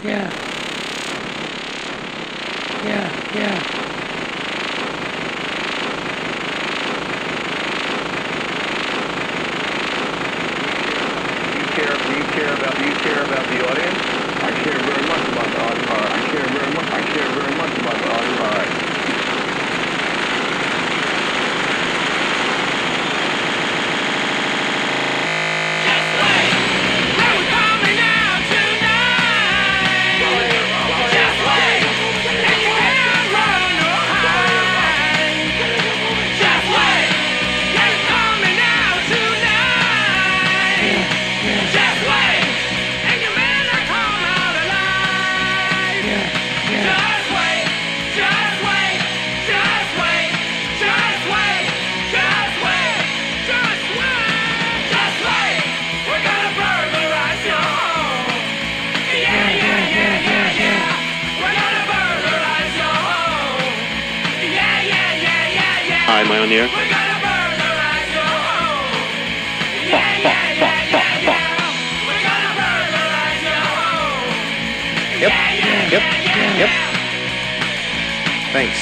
Yeah. Yeah, yeah. Do you care about the audience? I care very much about the audience. All right. I care very much about the audience. All right. Hi, am I on the air? Yep. Thanks.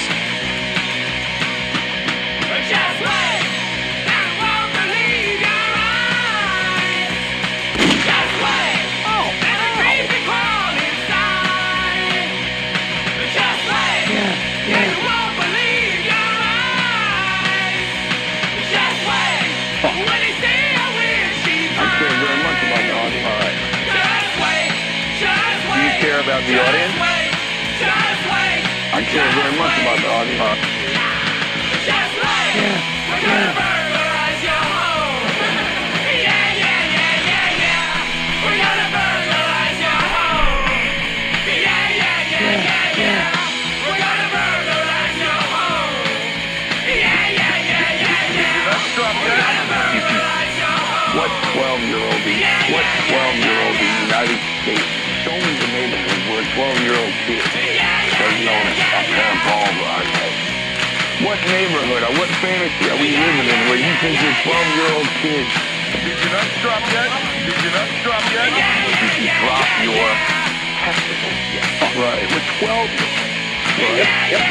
About the audience? I care very much about the audience. What 12-year-old in the United States? Show me the neighborhood where a 12-year-old kid doesn't own a pair of balls. What neighborhood or what fantasy are we living in where you think your 12-year-old kid... Did you not drop yet? Did you drop your testicles yet? Right, with 12-year-olds. Yep.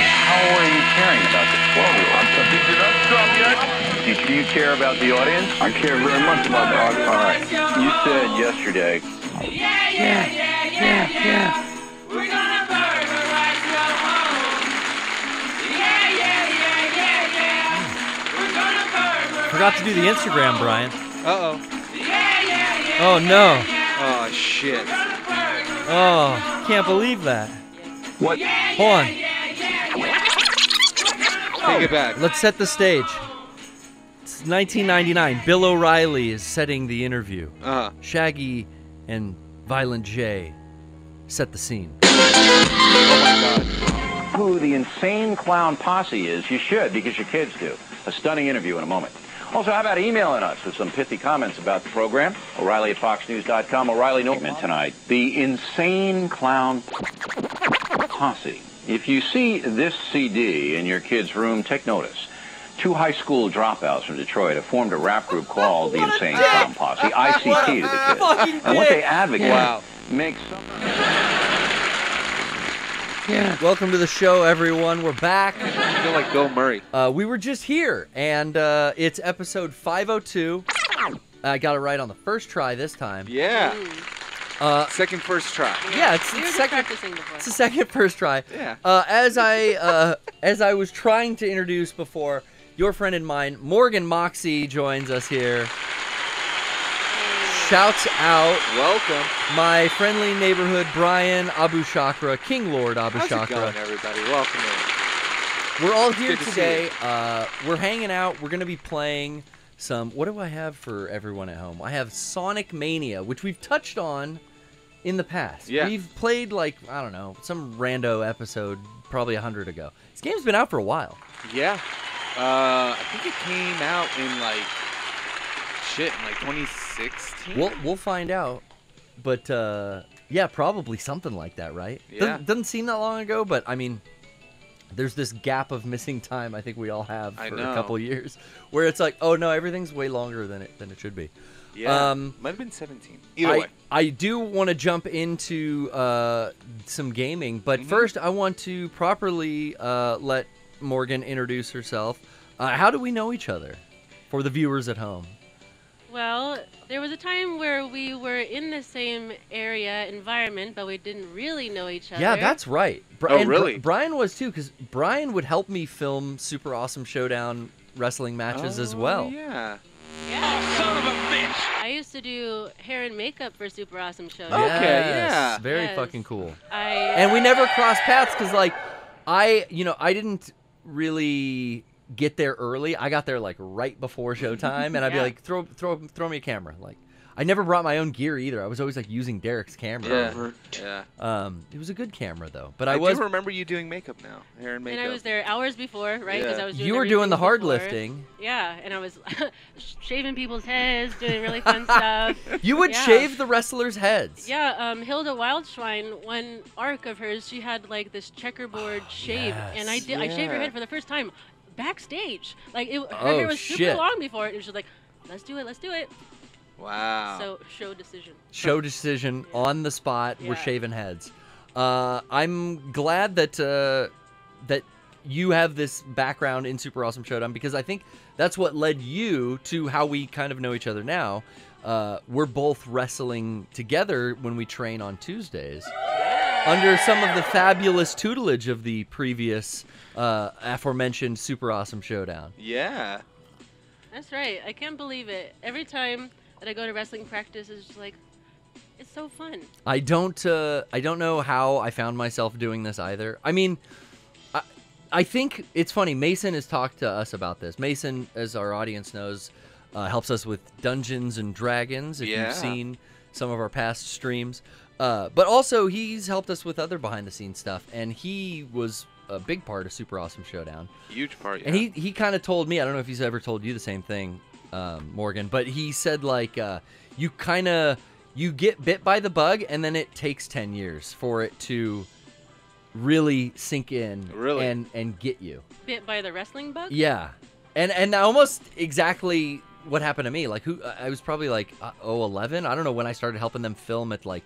How are you caring about the 12-year-old? Did you not drop yet? Do you care about the audience? I care very much about the audience. All right. You said yesterday... Yeah. We're gonna burglarize your home. Yeah. We're gonna burglarize. Forgot to do the Instagram, Brian. Uh-oh. Oh, no. Oh, shit. Oh, can't believe that. What? Hold on. Take it back. Let's set the stage. It's 1999. Bill O'Reilly is setting the interview. Shaggy and Violent J set the scene. Oh, my God. Who the insane clown posse is, you should, because your kids do. A stunning interview in a moment. Also, how about emailing us with some pithy comments about the program? O'Reilly at FoxNews.com. O'Reilly Noteman tonight. The insane clown posse. If you see this CD in your kid's room, take notice. Two high school dropouts from Detroit have formed a rap group called the Insane Clown Posse, ICT to the kids. And what they advocate makes some... Welcome to the show, everyone. We're back. I feel like Bill Murray. We were just here, and it's episode 502. I got it right on the first try this time. Yeah. Second first try. Yeah, it's the second first try. Yeah. As I was trying to introduce before, your friend and mine, Morgan Moxie, joins us here. Shouts out. Welcome. My friendly neighborhood, Bryan Abu Shakra, King Lord Abu Shakra. How's it going, everybody? Welcome in. We're all here today. We're hanging out. We're going to be playing some... What do I have for everyone at home? I have Sonic Mania, which we've touched on in the past. Yeah. We've played, like, I don't know, some rando episode probably 100 ago. This game's been out for a while. Yeah. I think it came out in, like, 2016? We'll find out. But, yeah, probably something like that, right? Yeah. Doesn't seem that long ago, but, I mean... There's this gap of missing time I think we all have for a couple years where it's like, oh no, everything's way longer than it should be. Yeah. Might have been 17. Either way. I do want to jump into some gaming, but first I want to properly let Morgan introduce herself. How do we know each other for the viewers at home? Well, there was a time where we were in the same area environment, but we didn't really know each other. Yeah, that's right. Really? Brian was too, because Brian would help me film Super Awesome Showdown wrestling matches as well. Yeah. Yeah. Son of a bitch! I used to do hair and makeup for Super Awesome Show. Okay, yeah. Very Yes. fucking cool. And we never crossed paths because, like, I didn't really get there early. I got there like right before showtime, and I'd be Yeah. like, throw me a camera. Like, I never brought my own gear either. I was always like using Derek's camera. Yeah. It was a good camera though. But I was. do remember you doing makeup now, hair and makeup. I was there hours before, right? Because Yeah. I was doing You were doing the everything hard before. lifting. Yeah, and I was shaving people's heads, doing really fun stuff. You would Yeah. shave the wrestlers' heads. Yeah, Hilda Wildschwein, one arc of hers, she had like this checkerboard shave, and I yes. did. I shaved her Yeah. head for the first time backstage. Like her Oh, hair was shit. super long before it. And she was like, "Let's do it." Wow. So show decision. Show decision on the spot. We're Yeah. shaving heads. I'm glad that that you have this background in Super Awesome Showdown, because I think that's what led you to how we kind of know each other now. We're both wrestling together when we train on Tuesdays, under some of the fabulous tutelage of the previous aforementioned Super Awesome Showdown. Yeah. That's right. I can't believe it. Every time that I go to wrestling practice, it's just like, it's so fun. I don't know how I found myself doing this either. I mean, I think it's funny. Mason has talked to us about this. Mason, as our audience knows, helps us with Dungeons and Dragons, if Yeah. you've seen some of our past streams. But also, he's helped us with other behind-the-scenes stuff, and he was a big part of Super Awesome Showdown. Huge part, yeah. And he kind of told me, I don't know if he's ever told you the same thing, Morgan, but he said, like, you get bit by the bug, and then it takes 10 years for it to really sink in Really? and get you. Bit by the wrestling bug? Yeah. And almost exactly what happened to me. Like, I was probably like 11. I don't know when I started helping them film at like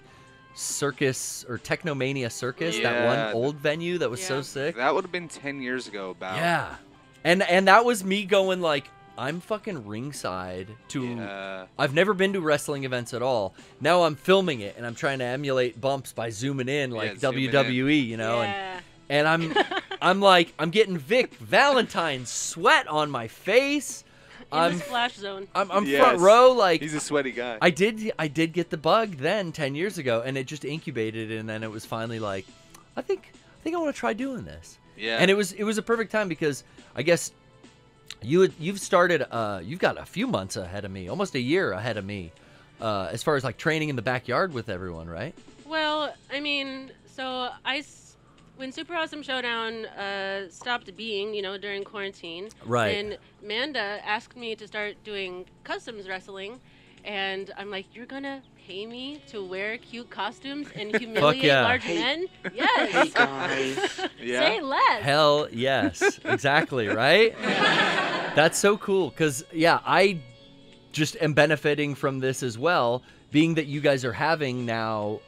Circus or Technomania Circus, that Yeah. one old venue that was so Yeah. sick. That would have been 10 years ago, about. Yeah. And that was me going like, I'm fucking ringside to Yeah. I've never been to wrestling events at all. Now I'm filming it and I'm trying to emulate bumps by zooming in like zooming in. WWE, you know, Yeah. and I'm getting Vic Valentine's sweat on my face. In I'm the splash zone. I'm Yes. front row, like He's a sweaty guy. I did get the bug then 10 years ago, and it just incubated, and then it was finally like, I think I want to try doing this. Yeah. And it was a perfect time because I guess you've started you've got a few months ahead of me, almost a year ahead of me, as far as like training in the backyard with everyone, right? Well, I mean, so when Super Awesome Showdown stopped being, during quarantine, Right. and Amanda asked me to start doing customs wrestling, and I'm like, you're gonna pay me to wear cute costumes and humiliate yeah. large men? Yes. Yeah. Say less. Hell yes, exactly, right? That's so cool because I just am benefiting from this as well, being that you guys are having now.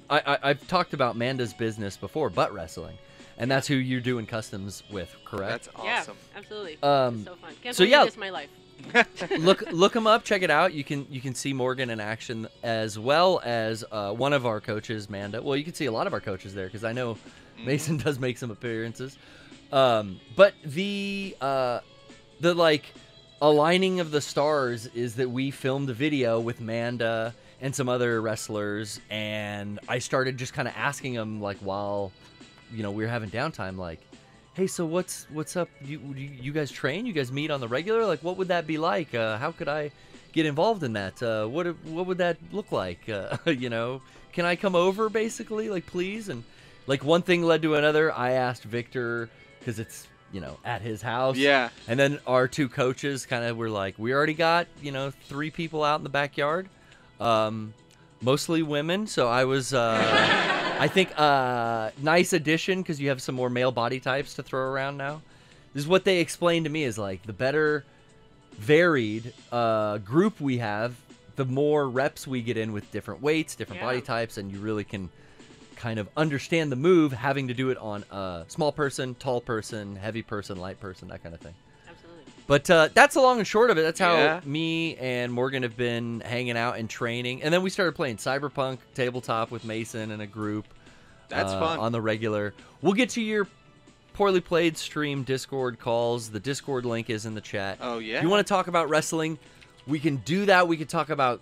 I've talked about Manda's business before, butt wrestling, and that's who you're doing customs with, correct? That's Yeah, awesome. absolutely. Um, It's so fun. Can't so believe yeah. this is my life. Look them up, check it out. You can see Morgan in action as well as one of our coaches, Manda. Well, you can see a lot of our coaches there because I know Mason does make some appearances. But the like aligning of the stars is that we filmed a video with Manda and some other wrestlers, and I started just kind of asking them like while we were having downtime, like, hey, so what's up? You guys train? You guys meet on the regular? Like, what would that be like? How could I get involved in that? What would that look like? Can I come over, basically? Like, please? And, like, one thing led to another. I asked Victor, because it's, at his house. Yeah. And then our two coaches kind of were like, we already got, 3 people out in the backyard. Mostly women. So I was... I think nice addition because you have some more male body types to throw around now. This is what they explained to me is like the better varied group we have, the more reps we get in with different weights, different body types, and you really can kind of understand the move, having to do it on a small person, tall person, heavy person, light person, that kind of thing. Absolutely. But that's the long and short of it. That's how me and Morgan have been hanging out and training. And then we started playing Cyberpunk tabletop with Mason and a group. That's fun. On the regular. We'll get to your Poorly Played stream Discord calls. The Discord link is in the chat. Oh, yeah? If you want to talk about wrestling, we can do that. We could talk about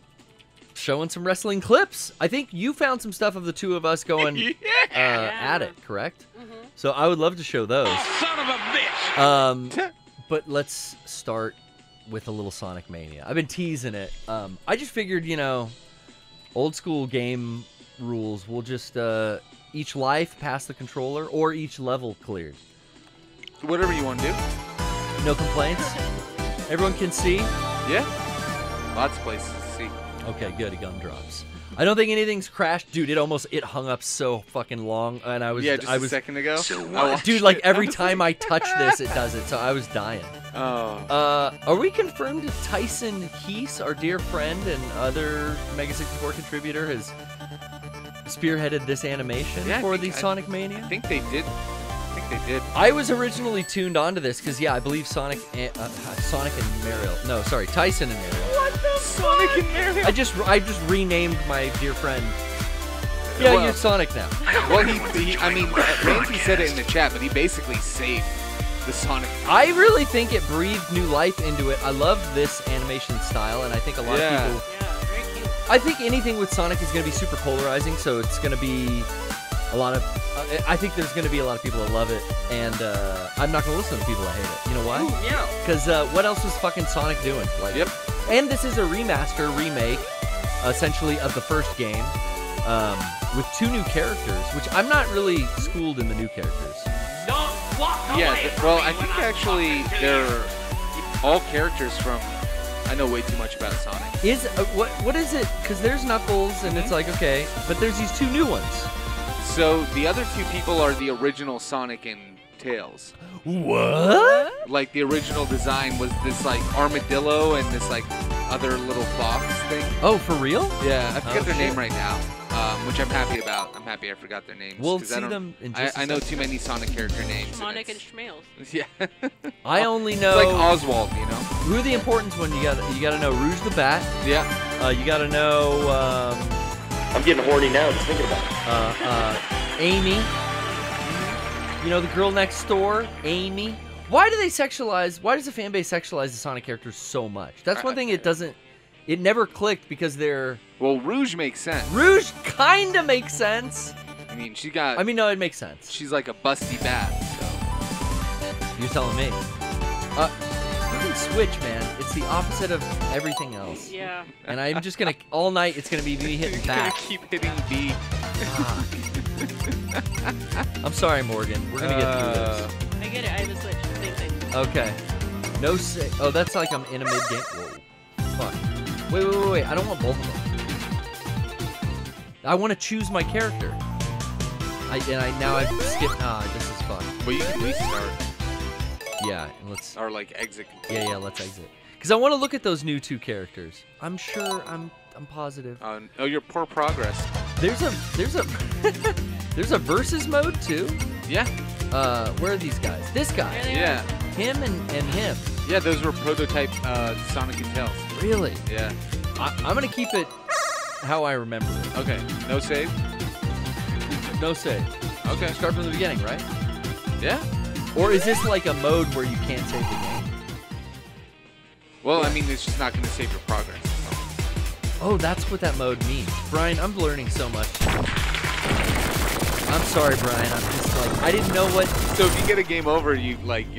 showing some wrestling clips. I think you found some stuff of the two of us going at it, correct? Mm-hmm. So I would love to show those. Oh, son of a bitch! But let's start with a little Sonic Mania. I've been teasing it. I just figured, you know, old school game rules. We'll just each life past the controller or each level cleared. Whatever you want to do. No complaints? Everyone can see? Yeah. Lots of places to see. Okay, good. Gumdrops. I don't think anything's crashed. Dude, it hung up so fucking long. And I was... Yeah, just a second ago. Dude, like every time I touch this, it does it. So I was dying. Oh. Are we confirmed that Tyson Heese, our dear friend and other Mega 64 contributor, has spearheaded this animation for the Sonic Mania? I think they did. I was originally tuned onto this because, I believe Tyson and Mariel. What the Sonic and Mariel? I just renamed my dear friend. Yeah, Well- you're Sonic now. Well, I mean, Ramsey said it in the chat, but he basically saved the Sonic. I really think it breathed new life into it. I love this animation style, and I think a lot of people... Yeah, very cute. I think anything with Sonic is going to be super polarizing, so it's going to be a lot of... I think there's going to be a lot of people that love it, and I'm not going to listen to people that hate it. You know why? Ooh, yeah. Because what else was fucking Sonic doing? Like, Yep. And this is a remake, essentially, of the first game, with 2 new characters, which I'm not really schooled in the new characters. Don't walk Yeah, away from well, me I when think I'm actually talking to they're you. all characters from... I know way too much about Sonic. Is what is it? Because there's Knuckles, and it's like, okay, but there's these 2 new ones. So the other 2 people are the original Sonic and Tails. What? Like the original design was this like armadillo and this like other little fox thing. Oh, for real? Yeah, I forget their shit. name right now, which I'm happy about. I'm happy I forgot their names. We'll 'cause see I don't- them in just a I know second. too many Sonic character names. Sonic and it's- Schmails. Yeah. I only It's know like Oswald, you know? who are the important ones. You got to know Rouge the Bat. Yeah. You got to know I'm getting horny now just thinking about it. Amy. You know, the girl next door, Amy. Why do they sexualize? Why does the fan base sexualize the Sonic characters so much? That's one thing it doesn't. It never clicked because they're Well, Rouge makes sense. Rouge. Kinda makes sense. I mean, she got. I mean, no, it makes sense. she's like a busty bat. So. You're telling me. Fucking Switch, man. It's the opposite of everything else. Yeah. And I'm just gonna all night. It's gonna be me hitting You're gonna back. keep hitting B. I'm sorry, Morgan. We're gonna get through this. I get it. I have a Switch. Same thing. Okay. No say. Oh, that's like I'm in a mid game. Whoa. Fuck. Wait. I don't want both of them. I want to choose my character. I've skipped. This is fun. But you can restart Yeah, and let's. or like exit. Yeah, let's exit. Because I want to look at those new 2 characters. I'm sure. I'm positive. Oh, your poor progress. There's a there's a versus mode too. Yeah. Where are these guys? This guy. Yeah. Him and him. Yeah, those were prototype Sonic and Tails. Really? Yeah. I'm gonna keep it how I remember it. Okay. No save? No save. Okay. Start from the beginning, right? Yeah. Or is this like a mode where you can't save the game? Well, I mean, it's just not going to save your progress. Oh, that's what that mode means. Brian, I'm learning so much. I'm sorry, Brian. I'm just like, I didn't know what. So if you get a game over, you're gonna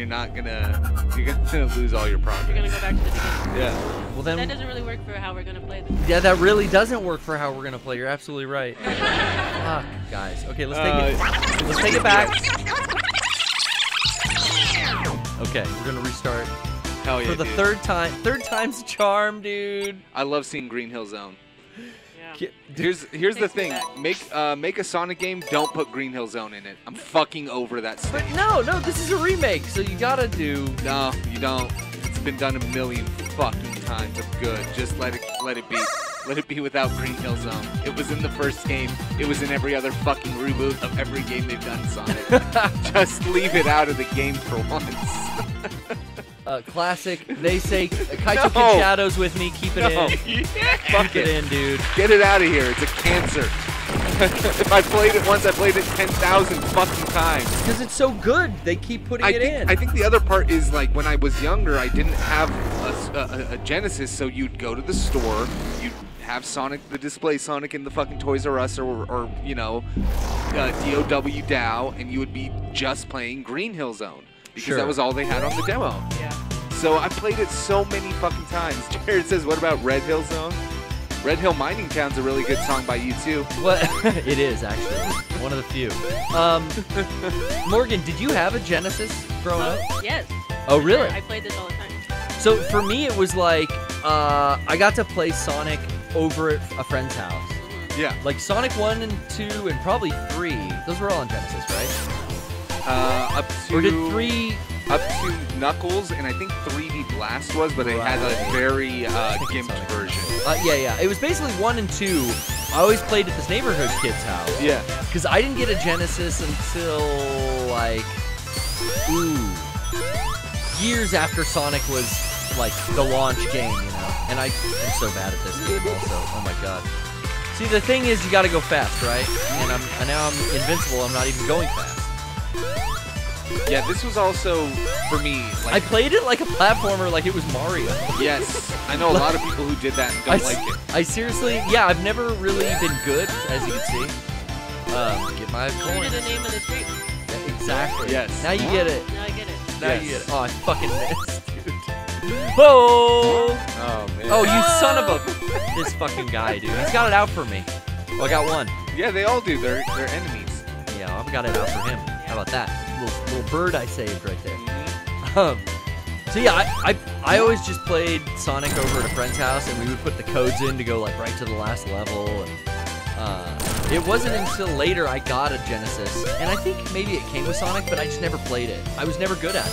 lose all your progress. You're gonna go back to the beginning. Yeah. Well, That then. doesn't really work for how we're gonna play this. Yeah, that really doesn't work for how we're gonna play. You're absolutely right. Fuck, guys. Okay, let's take it. Let's take it back. Okay, we're gonna restart Hell yeah. for the dude. third time. Third time's a charm, dude. I love seeing Green Hill Zone. Yeah. Here's the Takes me thing. back. Make a Sonic game. Don't put Green Hill Zone in it. I'm fucking over that But stage. no, this is a remake, so you gotta do. No, you don't. It's been done a million fucking times of good. Just let it be. Let it be without Green Hill Zone. It was in the first game. It was in every other fucking reboot of every game they've done Sonic. Just leave it out of the game for once. Classic. They say Kaito Kid Shadow's with me. Keep it in. Fuck it in, dude. Get it out of here. It's a cancer. If I played it once, I played it 10,000 fucking times. Because it's so good. They keep putting it in. I think the other part is, like, when I was younger, I didn't have a Genesis, so you'd go to the store, you'd have Sonic, the display Sonic in the fucking Toys R Us or you know, DOW DOW, and you would be just playing Green Hill Zone. Because that was all they had on the demo. Yeah. So I played it so many fucking times. Jared says, what about Red Hill Zone? Red Hill Mining Town's a really good song by you too. What? It is, actually. One of the few. Morgan, did you have a Genesis growing up? Yes. Oh, really? I played this all the time. So for me, it was like, I got to play Sonic over at a friend's house. Yeah. Like Sonic 1 and 2 and probably 3. Those were all on Genesis, right? Up to... Or did 3... Up to Knuckles, and I think 3D Blast was, but it had a very gimped version. Yeah. It was basically 1 and 2. I always played at this neighborhood kid's house. Yeah. Because I didn't get a Genesis until, like, years after Sonic was, like, the launch game, you know? And I'm so bad at this game also. Oh, my God. See, the thing is, you got to go fast, right? And now I'm invincible. I'm not even going fast. Yeah, this was also, for me, like... I played it like a platformer, like it was Mario. Yes. I know a lot of people who did that and don't like it. I seriously, yeah, I've never really been good, as you can see. Get my You point. needed the name of the street. Yeah, exactly. Yes. Now you get it. Now I get it. Now you get it. Oh, I fucking missed, dude. Oh! Oh, man. Oh, you son of a... This fucking guy, dude. He's got it out for me. Well, I got one. Yeah, they all do. They're enemies. Yeah, I've got it out for him. How about that? Little bird I saved right there. So yeah, I always just played Sonic over at a friend's house, and we would put the codes in to go like right to the last level. And it wasn't until later I got a Genesis, and I think maybe it came with Sonic, but I just never played it. I was never good at it.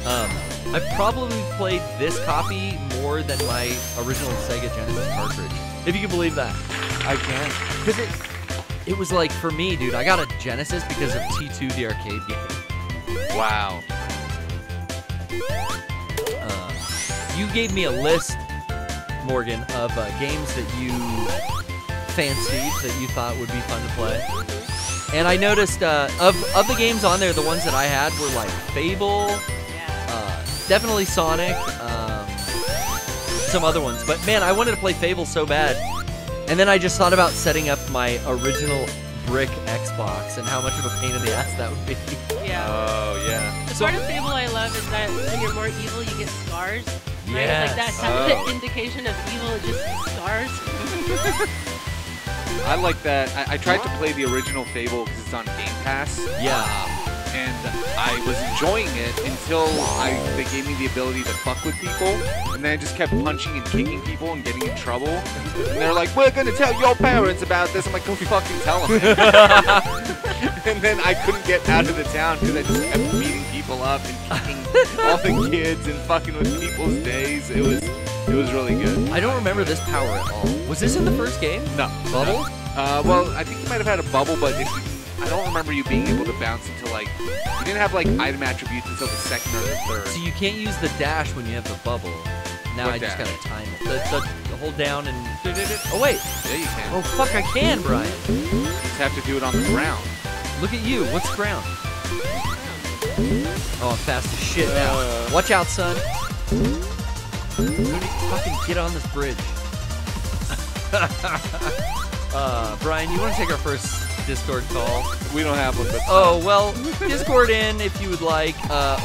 I probably played this copy more than my original Sega Genesis cartridge, if you can believe that. I can. Because it was like, for me, dude, I got a Genesis because of T2, the arcade game. Wow. You gave me a list, Morgan, of games that you fancied, that you thought would be fun to play. And I noticed, of the games on there, the ones that I had were like Fable, definitely Sonic, some other ones. But man, I wanted to play Fable so bad. And then I just thought about setting up my original brick Xbox and how much of a pain in the ass that would be. Yeah. Oh, yeah. The part of Fable I love is that when you're more evil, you get scars. Right? Yes. Like that's the indication of evil, just scars. I like that. I tried to play the original Fable because it's on Game Pass. Yeah. And I was enjoying it until they gave me the ability to fuck with people. And then I just kept punching and kicking people and getting in trouble. And they're like, we're going to tell your parents about this. I'm like, go fucking tell them. And then I couldn't get out of the town because I just kept beating people up and kicking all the kids and fucking with people's days. It was really good. I don't remember this power at all. Was this in the first game? No. Bubble? Well, I think you might have had a bubble, but I don't remember you being able to bounce until, like, you didn't have, like, item attributes until the second or the third. So you can't use the dash when you have the bubble. Now What I just dash? gotta time it. The hold down and... Oh, wait. Yeah, you can. Oh, fuck, I can, Brian. You just have to do it on the ground. Look at you. What's ground? Oh, I'm fast as shit now. Watch out, son. Fucking get on this bridge. Brian, you want to take our first Discord call? We don't have one, but... Oh, well, Discord in if you would like,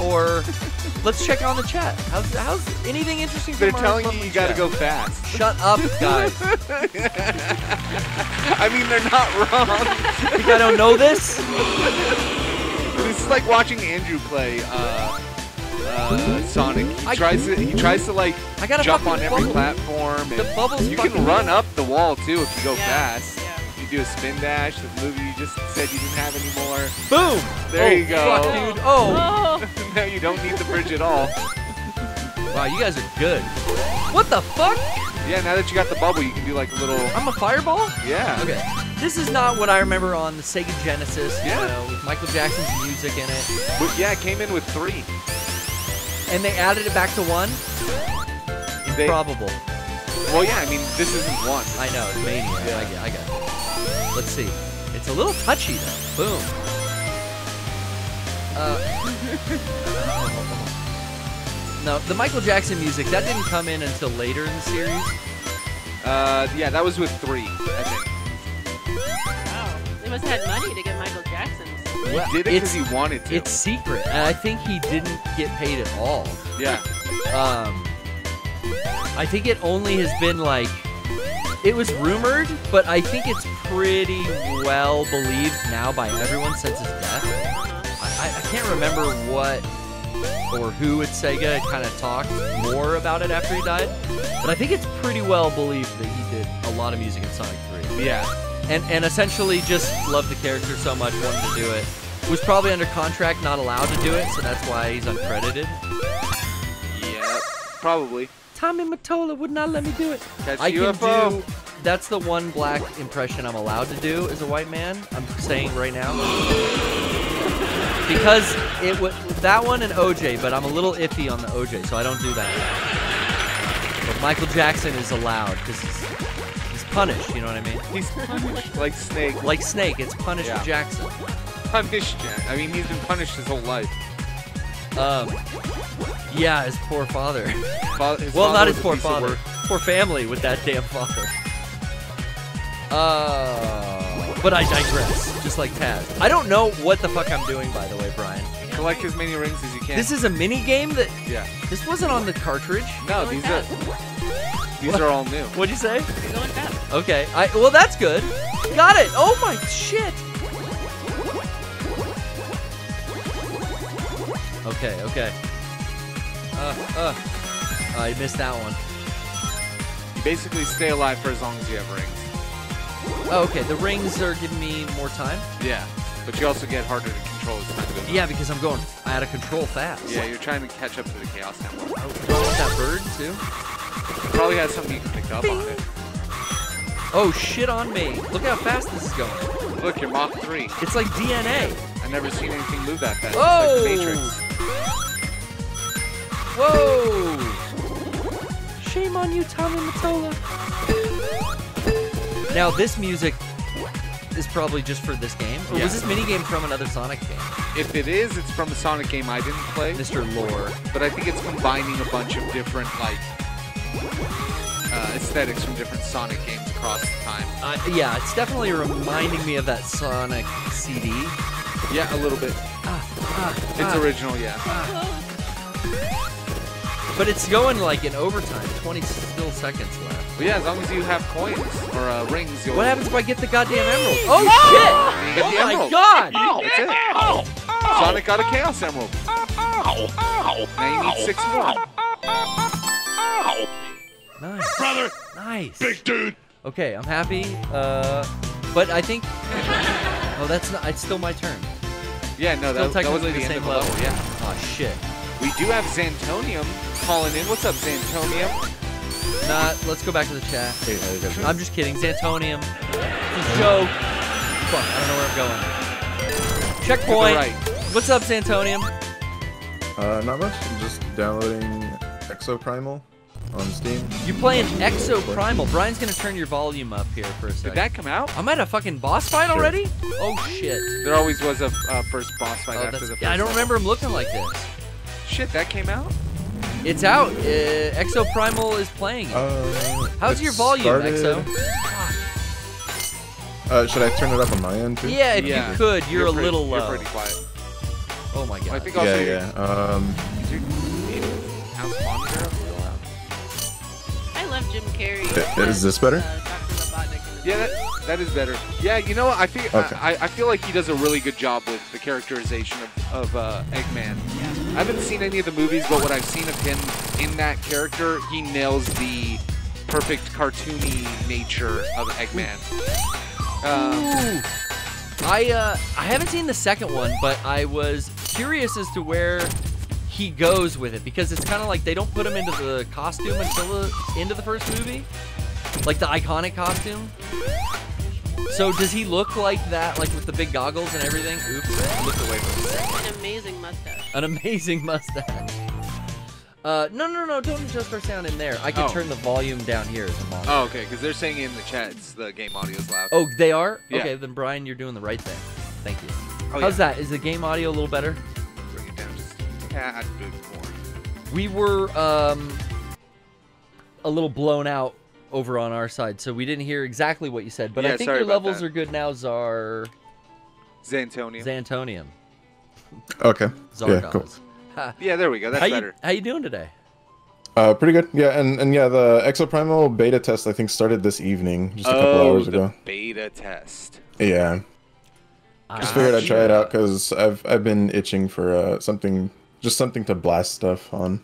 or let's check on the chat. How's anything interesting They're from telling from you the you gotta chat? go fast. Shut up, guys. I mean, they're not wrong. Think I don't know this? This is like watching Andrew play Sonic. He tries to like I gotta jump on fucking every bubble. platform. And The bubble's you fucking can run up the wall too if you go Yeah, fast. yeah. You do a spin dash, the movie you just said you didn't have anymore. Boom! There you go. Fuck, dude. Oh. Oh, Now you don't need the bridge at all. Wow, you guys are good. What the fuck? Yeah, now that you got the bubble, you can do like a little... I'm a fireball? Yeah. Okay. This is not what I remember on the Sega Genesis, Yeah. you know, with Michael Jackson's music in it. But yeah, it came in with 3. And they added it back to 1? Improbable. Well, yeah, I mean, this isn't 1. I know, it's Mania. Yeah. I got it. Let's see. It's a little touchy, though. Boom. No, the Michael Jackson music, that didn't come in until later in the series. Yeah, that was with 3, I think. Wow. They must have had money to get Michael Jackson's. He did it because he wanted to. It's secret, and I think he didn't get paid at all. Yeah. I think it only has been like, it was rumored, but I think it's pretty well believed now by everyone since his death. I can't remember what or who at Sega kind of talked more about it after he died, but I think it's pretty well believed that he did a lot of music in Sonic 3. Yeah. And essentially just loved the character so much, wanted to do it. Was probably under contract, not allowed to do it, so that's why he's uncredited. Yeah, probably. Tommy Mottola would not let me do it. Catch I UFO. can do. That's the one black impression I'm allowed to do as a white man. I'm saying right now. Because it was that one and OJ, but I'm a little iffy on the OJ, so I don't do that. But Michael Jackson is allowed because he's punished. You know what I mean? He's punished like Snake. Like Snake, it's punished Yeah. Jackson. Punished Jack. I mean, he's been punished his whole life. Yeah, his poor father. His Well, father not was his a poor piece of father. work. Poor family with that damn father. But I digress, just like Taz. I don't know what the fuck I'm doing, by the way, Brian. Collect as many rings as you can. This is a mini game that. Yeah. This wasn't on the cartridge. No, Going these are all new. What'd you say? You're going fast. Okay. Well, that's good. Got it. Oh my shit. Okay. I missed that one. You basically stay alive for as long as you have rings. Oh, okay. The rings are giving me more time. Yeah, but you also get harder to control as time goes on. Yeah, because I'm going out of control fast. Yeah, you're trying to catch up to the Chaos Emerald. Oh, you want that bird too? It probably has something you can pick up on it. Oh, shit on me. Look how fast this is going. Look, you're Mach 3. It's like DNA. I've never seen anything move that fast. Whoa! It's like the Matrix. Whoa! Shame on you, Tommy Mottola. Now, this music is probably just for this game? Or Yeah. was this minigame from another Sonic game? If it is, it's from a Sonic game I didn't play. Mr. Lore. But I think it's combining a bunch of different, like, aesthetics from different Sonic games across time. Yeah, it's definitely reminding me of that Sonic CD. Yeah, a little bit. It's original, yeah. But it's going like in overtime. 20 still seconds left. But yeah, as long as you have coins or rings, you'll... What happens if I get the goddamn emerald? Oh, shit! You get the Oh, my emerald. God! That's it. Sonic got a Chaos Emerald. Now you need 6 more. Nice. Brother, Nice. big dude. Okay, I'm happy. But I think... Oh, that's not... It's still my turn. Yeah, no, Still that wasn't technically the the end same of the level. level, yeah. Oh, shit. We do have Xantonium calling in. What's up, Xantonium? Let's go back to the chat. I'm just kidding. Xantonium. It's a joke. Fuck, I don't know where I'm going. Checkpoint. Right. What's up, Xantonium? Not much. I'm just downloading Exoprimal on Steam. You're playing Exo Primal. Brian's gonna turn your volume up here for a Did second. that come out? I'm at a fucking boss fight Sure. already? Oh, shit. There always was a first boss fight Oh, after the first yeah, I don't level. remember him looking like this. Shit, that came out? It's out. Exo Primal is playing it. How's It your volume, started- Exo? Should I turn it up on my end too? Yeah, if Yeah. you could. You're a pretty- little low. You're pretty quiet. Oh my god. I think also Yeah. is your house monitor up real loud? I love Jim Carrey. Is this better? Dr. Robotnik in the Yeah, that is better. Yeah, you know what? I feel Okay. I feel like he does a really good job with the characterization of Eggman. I haven't seen any of the movies, but what I've seen of him in that character, he nails the perfect cartoony nature of Eggman. Ooh. I haven't seen the second one, but I was curious as to where he goes with it, because it's kind of like they don't put him into the costume until the end of the first movie, like the iconic costume. So does he look like that, like with the big goggles and everything? Oops, look away from me. An amazing mustache. An amazing mustache. No, don't adjust our sound in there. I can turn the volume down here as a monitor. Oh, okay, because they're saying in the chats the game audio is loud. Oh, they are? Yeah. Okay, then Brian, you're doing the right thing. Thank you. Oh, How's that? Is the game audio a little better? Bring it down just a tad bit more. We were a little blown out over on our side, so we didn't hear exactly what you said, but Yeah, I think sorry your about levels that. are good now, Xantonium. Xantonium. Okay. Yeah, cool. Zargons. Yeah, there we go. That's better. How you doing today? Pretty good. Yeah, and yeah, the Exoprimal beta test I think started this evening, just a couple hours ago. The beta test. Yeah. Just figured I'd try it out because I've been itching for something to blast stuff on.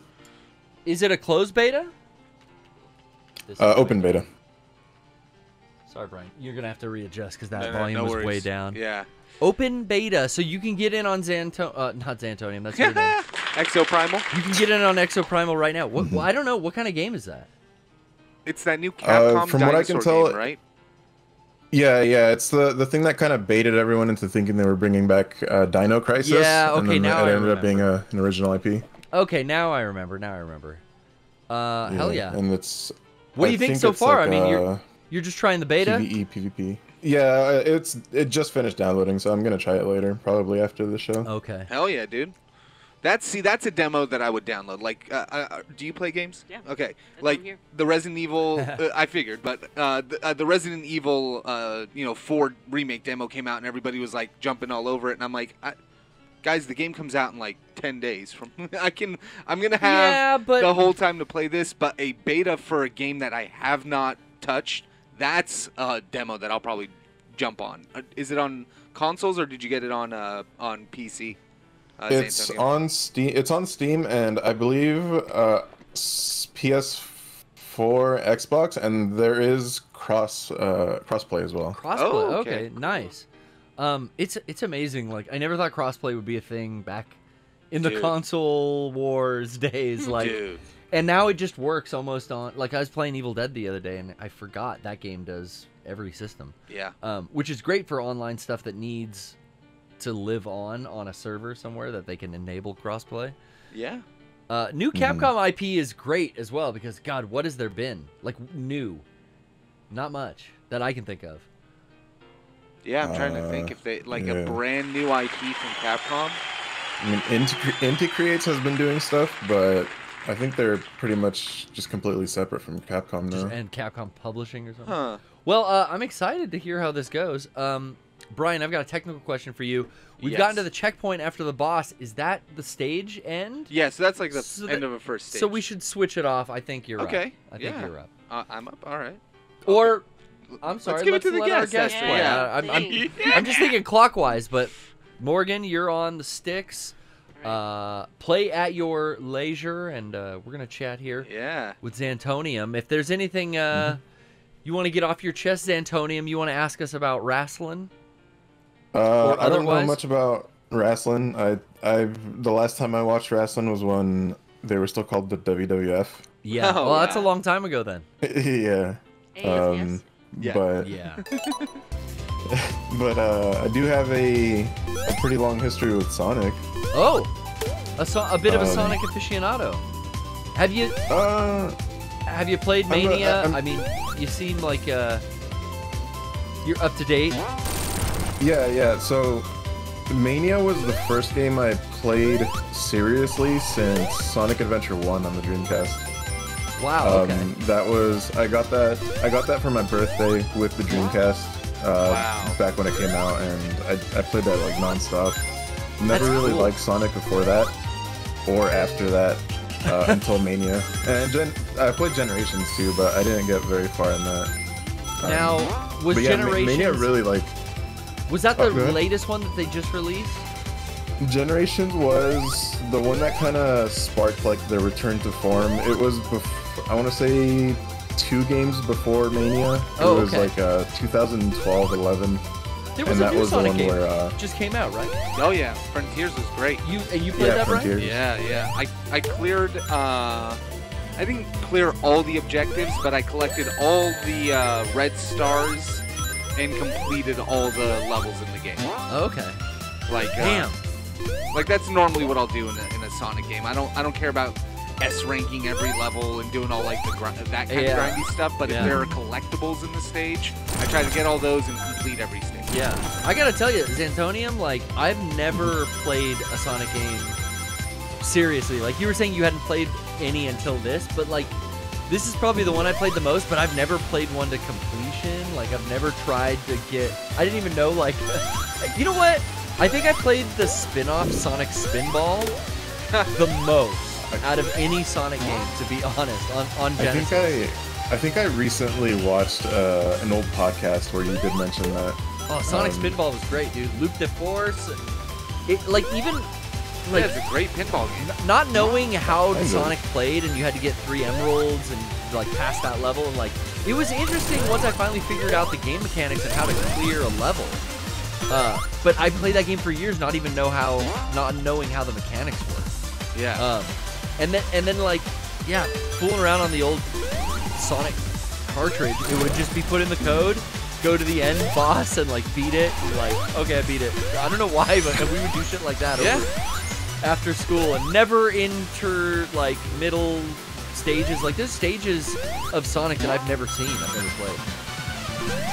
Is it a closed beta? Open beta. Sorry, Brian. You're gonna have to readjust because that No volume was worries. way down. Yeah. Open beta, so you can get in on not Xantonium. That's your name. Exoprimal. You can get in on Exoprimal right now. What? I don't know. What kind of game is that? It's that new Capcom from what I can dinosaur tell, game, right? Yeah, it's the thing that kind of baited everyone into thinking they were bringing back Dino Crisis. Yeah, okay, and then now it I ended up being remember. an original IP. Okay, now I remember. Hell yeah. And it's. What do you think so far? Like, I mean, you're just trying the beta. PvE, PvP. Yeah, it just finished downloading, so I'm gonna try it later, probably after the show. Okay. Hell yeah, dude. That's a demo that I would download. Like, do you play games? Yeah. Okay. That's why I'm Like here. the Resident Evil, I figured, but the Resident Evil, 4 remake demo came out and everybody was like jumping all over it, and I'm like, guys, the game comes out in like 10 days. I'm gonna have the whole time to play this, but a beta for a game that I have not touched, that's a demo that I'll probably jump on. Is it on consoles or did you get it on PC? It's on Steam. It's on Steam, and I believe PS4, Xbox, and there is crossplay as well. Crossplay. Oh, okay, nice. It's amazing. Like, I never thought crossplay would be a thing back in the console wars days. Like, Dude. and now it just works almost on. Like, I was playing Evil Dead the other day, and I forgot that game does every system. Yeah. Which is great for online stuff that needs to live on a server somewhere that they can enable crossplay. Yeah. New Capcom IP is great as well because, God, what has there been? Like, new. Not much that I can think of. Yeah, I'm trying to think if they a brand new IP from Capcom. I mean, Inti Creates has been doing stuff, but I think they're pretty much just completely separate from Capcom now. And Capcom Publishing or something. Huh. Well, I'm excited to hear how this goes. Brian, I've got a technical question for you. We've gotten to the checkpoint after the boss. Is that the stage end? Yeah, so that's like the end of a first stage. So we should switch it off. I think you're okay. up. I think you're up. I'm up. All right. Or, I'm sorry, Let's give it to the let our guest, guest actually. play. Yeah. I'm just thinking clockwise, but Morgan, you're on the sticks. Play at your leisure, and we're going to chat here with Xantonium. If there's anything you want to get off your chest, Xantonium, you want to ask us about wrestling? I don't know much about wrestling. The last time I watched wrestling was when they were still called the WWF. Yeah, well, that's a long time ago then. Yeah. But but I do have a pretty long history with Sonic. Oh, a bit of a Sonic aficionado. Have you played Mania? I mean, you seem like you're up to date. Yeah. So Mania was the first game I played seriously since Sonic Adventure 1 on the Dreamcast. Wow. Okay. I got that for my birthday with the Dreamcast. Back when it came out, and I played that like nonstop. Never really liked Sonic before that or after that until Mania. And I played Generations too, but I didn't get very far in that. Now, was Generations... Mania really like... Was that the latest one that they just released? Generations was the one that kind of sparked like the return to form. It was, I want to say, 2 games before Mania. It was like 2012-11. There was and a that new was Sonic the game one where just came out, right? Oh yeah, Frontiers was great. You played that, Brian? Frontiers. Yeah. I cleared. I didn't clear all the objectives, but I collected all the red stars and completed all the levels in the game. Okay. Like Damn. Like that's normally what I'll do in a Sonic game. I don't care about S ranking every level and doing all like that kind of grindy stuff. But if there are collectibles in the stage, I try to get all those and complete every stage. Yeah. I gotta tell you, Xantonium, like I've never played a Sonic game seriously. Like you were saying, you hadn't played any until this, but like this is probably the one I played the most. But I've never played one to completion. Like I've never tried to get. I didn't even know. Like, you know what? I think I played the spin-off Sonic Spinball the most out of any Sonic game, to be honest, on Genesis. I think I recently watched an old podcast where you did mention that. Oh, Sonic Spinball was great, dude. Loop de Force. It's a great pinball game. Not knowing how Sonic played, and you had to get 3 emeralds and like pass that level, and like it was interesting once I finally figured out the game mechanics and how to clear a level. But I played that game for years, not knowing how the mechanics work. Yeah. And then like, yeah, fooling around on the old Sonic cartridge, it would just be put in the code, go to the end boss and like beat it. Like, okay, I beat it. I don't know why, but we would do shit like that after school and never enter like middle stages. Like there's stages of Sonic that I've never seen, I've never played.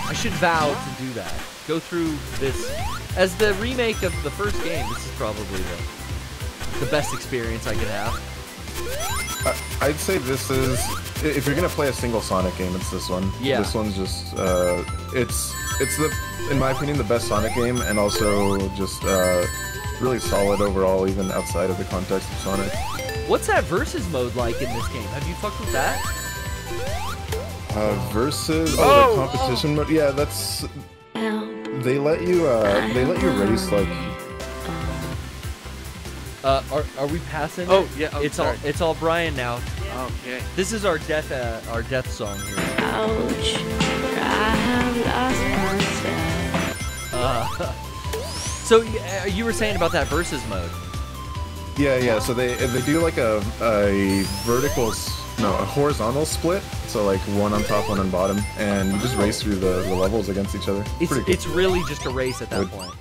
I should vow to do that. Go through this as the remake of the first game. This is probably the best experience I could have. I'd say this is, if you're gonna play a single Sonic game, it's this one. Yeah. This one's just it's the, in my opinion, the best Sonic game, and also just really solid overall, even outside of the context of Sonic. What's that versus mode like in this game? Have you fucked with that? Versus the competition mode. Yeah, that's. They let you race like. Are we passing? Oh yeah. Oh, it's all Bryan now. Okay. This is our death song here. Ouch! I have lost myself. So you were saying about that versus mode? Yeah. So they do like a horizontal split. So like one on top, one on bottom, and you just race through the levels against each other. It's really just a race at that point.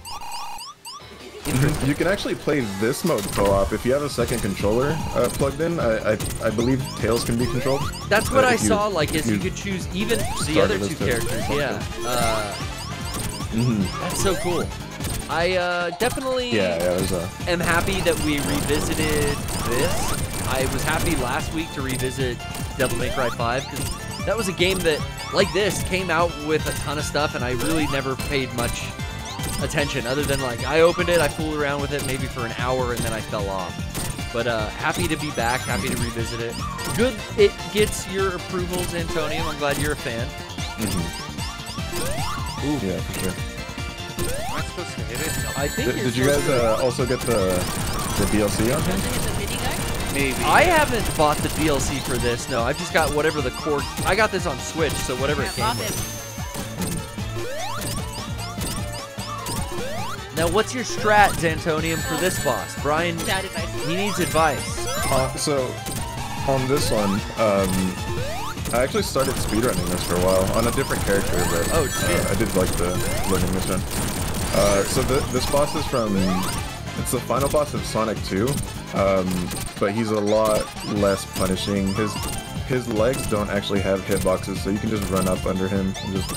You can actually play this mode co-op if you have a second controller plugged in. I believe Tails can be controlled. That's what I saw. Like, is you could choose even the other 2 characters. Yeah. That's so cool. I definitely am happy that we revisited this. I was happy last week to revisit Devil May Cry 5 because that was a game that, like this, came out with a ton of stuff, and I really never paid much attention other than like I opened it, I fooled around with it maybe for an hour, and then I fell off. But happy to be back, happy to revisit it. Good, it gets your approvals, Antonio. I'm glad you're a fan. Ooh. Yeah, for sure. Am I supposed to hit it? I think. Did you guys also get the DLC on here? Maybe. I haven't bought the DLC for this. No, I've just got whatever the core. I got this on Switch, so whatever it came with. Now, what's your strat, Xantonium, for this boss? Bryan, he needs advice. So, on this one, I actually started speedrunning this for a while on a different character, but I did like the learning this one. So this boss is from, it's the final boss of Sonic 2, but he's a lot less punishing. His legs don't actually have hitboxes, so you can just run up under him and just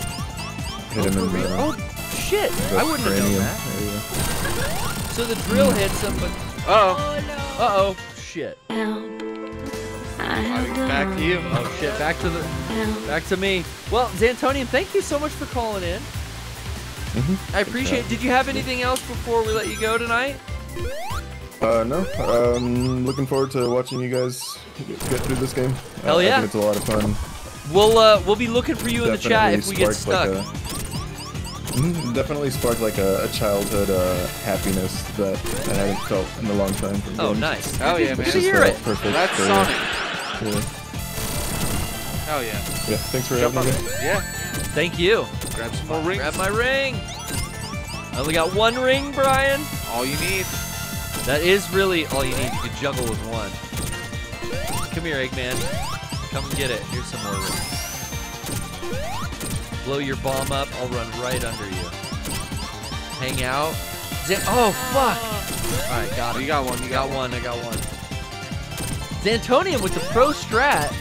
hit him in the... Shit! I wouldn't have known that. So the drill hits him, but uh-oh, shit. Back to you. Oh shit! Back to me. Well, Xantonium, thank you so much for calling in. I appreciate it. Did you have anything else before we let you go tonight? No. Looking forward to watching you guys get through this game. Hell yeah! I think it's a lot of fun. We'll be looking for you in the chat if we get stuck. Definitely sparked like a childhood happiness that I hadn't felt in a long time. Oh, nice. Oh yeah, man. Good to hear it. Perfect. That's Sonic. Hell yeah. Yeah, thanks for having me. Yeah. Thank you. Grab some more rings. Grab my ring. I only got one ring, Bryan. All you need. That is really all you need. You can juggle with one. Come here, Eggman. Come and get it. Here's some more rings. Blow your bomb up. I'll run right under you. Hang out. Oh, fuck. All right, got it. You got one. You got one. I got one. Xantonium with the pro strat.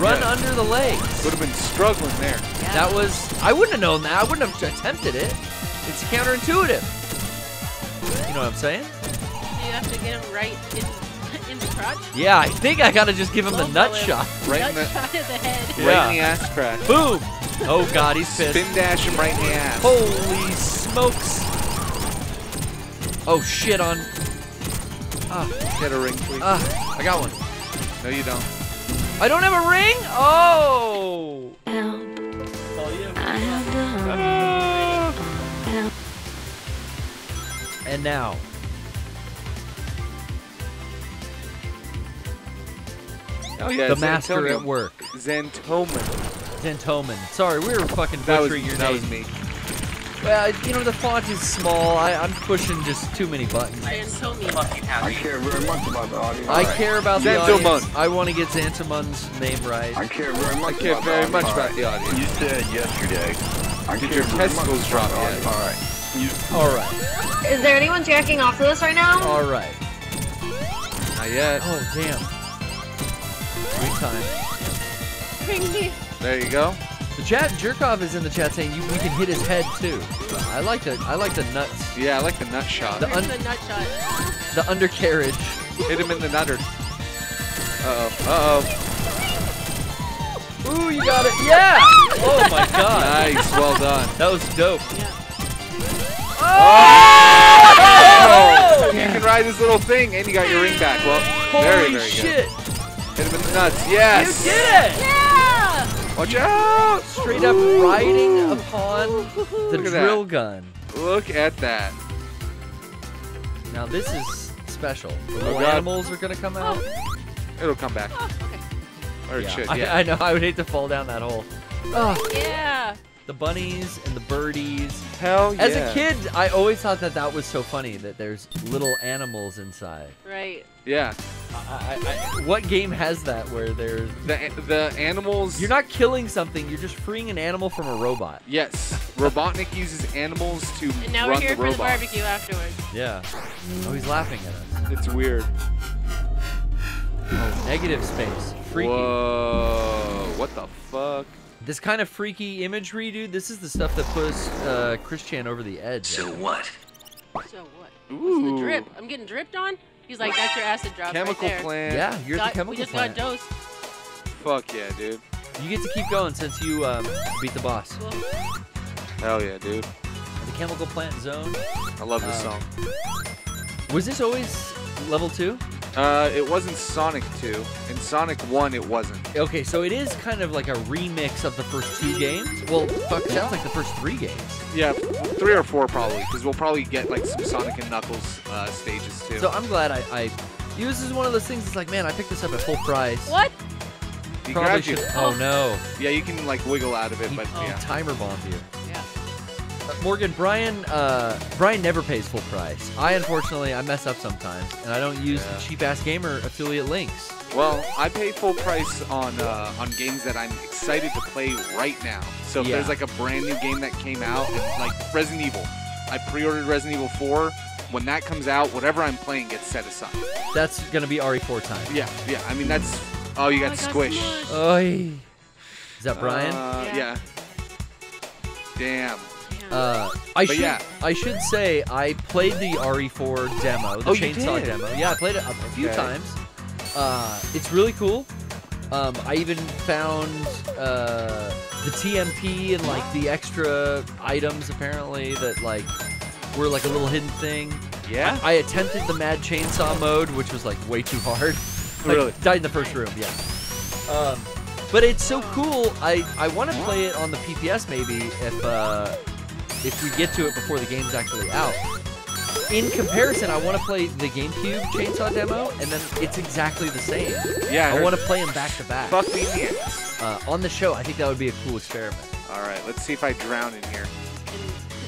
Run under the legs. Would have been struggling there. Yeah. That was... I wouldn't have known that. I wouldn't have attempted it. It's counterintuitive. You know what I'm saying? You have to get him right in the crotch. Yeah, I think I gotta just give him the nut shot. Right Nut in the, shot in the head. Yeah. right in the ass crack. Boom! Oh god, he's pissed. Spin dash him right in the ass. Holy smokes! Oh shit on. Get a ring, please. I got one. No, you don't. I don't have a ring? Oh! Help. Oh, you. I have the help. And now. Oh yeah, The master Xantonium. at work. Xantoman. Sorry, we were fucking That was, butchering your that name. was me. Well, you know, the font is small. I'm pushing just too many buttons. Xantonium. I care very much about the audience. I care about the Xantomon. audience. I want to get Xantomon's name right. I care very much I care about very the much audience. about the audience. You said yesterday. I Did care your very much testicles about drop the yet? audience. All right. All right. Is there anyone jacking off to this right now? All right. Not yet. Oh, damn. Great time. Bring me. There you go. The chat, Jerkov is in the chat saying we can hit his head too. I like the nuts. Yeah, I like the nut shot. The Here's the nut shot. The undercarriage. Hit him in the nutter. Uh-oh. Ooh, you got it. Yeah! Oh my god. Nice. Well done. That was dope. Yeah. Oh! You can ride this little thing, and you got your ring back. Well, very, Holy very shit. good. Hit him in the nuts. Yes. You did it! Yeah! Watch out! Straight up riding upon the Look at drill that. gun. Look at that. Now this is special. The little God. animals are gonna come out. It'll come back. Oh, okay. Or it should, yeah. I know. I would hate to fall down that hole. Oh, Yeah. the bunnies and the birdies. Hell yeah. As a kid, I always thought that was so funny that there's little animals inside. Right. Yeah. What game has that where there's... The animals... You're not killing something, you're just freeing an animal from a robot. Yes. Robotnik uses animals to And now run we're here the for the robot. barbecue afterwards. Yeah. Oh, he's laughing at us. It's weird. Oh, negative space. Freaky. Whoa. What the fuck? This kind of freaky imagery, dude, this is the stuff that puts Chris Chan over the edge. So what? So what? Ooh. What's the drip? I'm getting dripped on? He's like, that's your acid drop Chemical right there. plant. Yeah, you're Got- the chemical we just plant. got dosed. Fuck yeah, dude. You get to keep going since you beat the boss. Cool. Hell yeah, dude. The chemical plant zone. I love this song. Was this always level 2? It wasn't Sonic 2. In Sonic 1, it wasn't. Okay, so it is kind of like a remix of the first 2 games. Well, fuck, it sounds like the first 3 games. Yeah, 3 or 4 probably, because we'll probably get like some Sonic and Knuckles stages too. So I'm glad I this is one of those things. It's like, man, I picked this up at full price. What? He Probably grabbed you. should. Oh no. Yeah, you can like wiggle out of it, but He yeah. timer bombed you. Yeah. Morgan, Bryan never pays full price. I mess up sometimes, and I don't use the cheap ass gamer affiliate links. Well, I pay full price on games that I'm excited to play right now. So if Yeah. there's like a brand new game that came out, and like Resident Evil, I pre-ordered Resident Evil 4. When that comes out, whatever I'm playing gets set aside. That's gonna be RE4 time. Yeah. I mean that's. Oh, you got Squish. Oy. Is that Bryan? Yeah. Damn. I should say I played the RE4 demo, the Oh, you chainsaw did? demo. Yeah, I played it a few Okay. times. It's really cool. I even found the TMP and like the extra items apparently that like were like a little hidden thing. Yeah? I attempted the Mad Chainsaw mode, which was like way too hard. Like, Really? died in the first room, yeah. But it's so cool. I want to play it on the PPS maybe if we get to it before the game's actually out. In comparison, I want to play the GameCube Chainsaw demo, and then it's exactly the same. Yeah, I want to play them back to back. Fuck me in the ass. On the show, I think that would be a cool experiment. All right, let's see if I drown in here.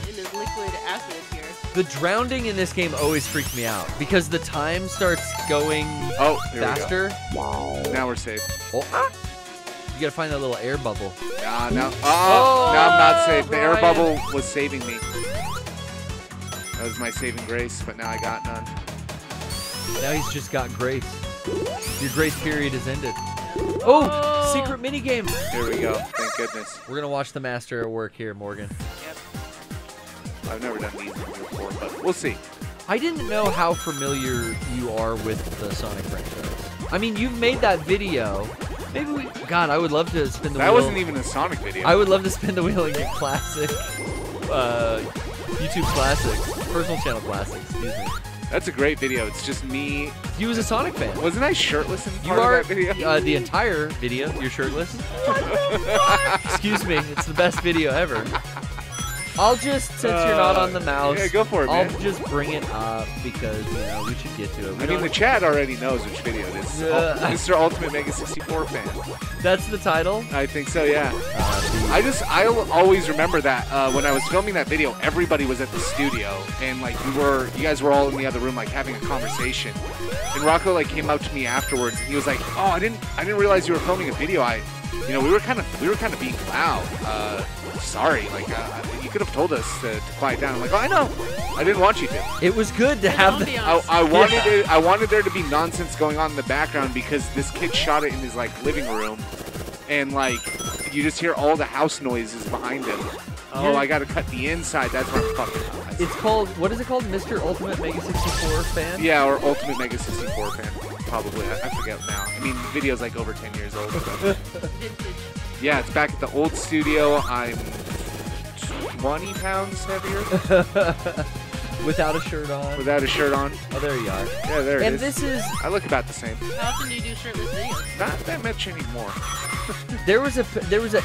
In his liquid acid here. The drowning in this game always freaked me out because the time starts going faster. Now we're safe. Oh, you gotta find that little air bubble. Now I'm not safe. The air bubble was saving me. That was my saving grace, but now I got none. Now he's just got grace. Your grace period is ended. Oh, secret minigame. Here we go. Thank goodness. We're gonna watch the master at work here, Morgan. Yep. I've never done these before, but we'll see. I didn't know how familiar you are with the Sonic franchise. I mean, you've made that video. Maybe we... God, I would love to spin the wheel. That wasn't even a Sonic video. I would love to spin the wheel and get classic, YouTube classics, personal channel classics, excuse me. That's a great video. It's just me. You as a Sonic fan. Wasn't I shirtless in You part are of that video? The entire video. You're shirtless. Excuse me. It's the best video ever. I'll just, since you're not on the mouse, yeah, go for it, I'll man. just bring it up because, you know, we should get to it. I mean, the chat already knows which video it is. Mr. Ultimate Mega 64 fan. That's the title? I think so, yeah. I'll always remember that when I was filming that video, everybody was at the studio, and like you guys were all in the other room, like having a conversation. And Rocco like came up to me afterwards, and he was like, "Oh, I didn't realize you were filming a video. You know, we were kind of being loud. Sorry, like you could have told us to quiet down." I'm like, "Oh, I know. I didn't want you to." It was good to have the. I wanted there to be nonsense going on in the background because this kid shot it in his like living room, and like you just hear all the house noises behind him. Oh, I gotta cut the inside. That's where I'm fucking. It's called, what is it called? Mr. Ultimate Mega 64 fan? Yeah, or Ultimate Mega 64 fan. Probably. I forget now. I mean, the video's like over 10 years old. So. Yeah, it's back at the old studio. I'm 20 pounds heavier. Without a shirt on. Without a shirt on. Oh, there you are. Yeah, there it is. And this is... I look about the same. How often do you do shirtless videos? Not that much anymore. There was an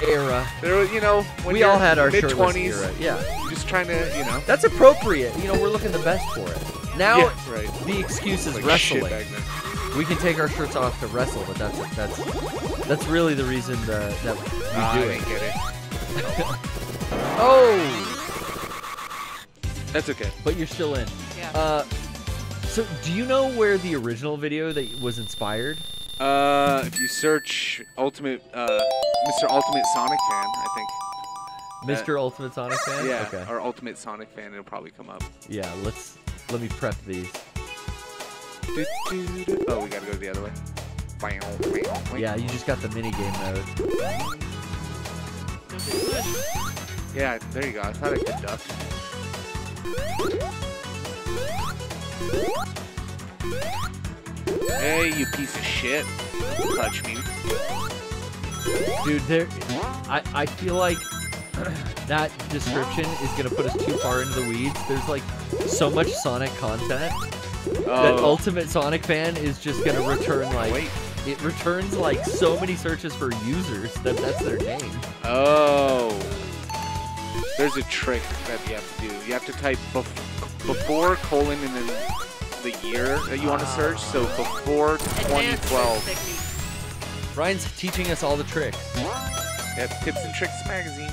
era. There was, you know, when we all had our mid-20s era. Yeah. You're just trying to, you know. That's appropriate. You know, we're looking the best for it. Now, yeah, right. The excuse is like wrestling. Shit back then. We can take our shirts off to wrestle, but that's really the reason that we do I didn't get it. Oh. That's okay. But you're still in. Yeah. So do you know where the original video that was inspired? If you search Mr. Ultimate Sonic fan, I think. Mr. Ultimate Sonic fan? Yeah, okay. or Ultimate Sonic fan, it'll probably come up. Yeah, let me prep these. Oh, we gotta go the other way. Yeah, you just got the minigame mode. Yeah, there you go. I thought I could duck. Hey, you piece of shit. Touch me. Dude, I feel like that description is going to put us too far into the weeds. There's like so much Sonic content that Ultimate Sonic fan is just going to return like... It returns like so many searches for users that's their name. Oh. There's a trick that you have to do. You have to type before colon and then the year that you want to search. So before 2012. Ryan's teaching us all the tricks. Yeah, Tips and Tricks magazine.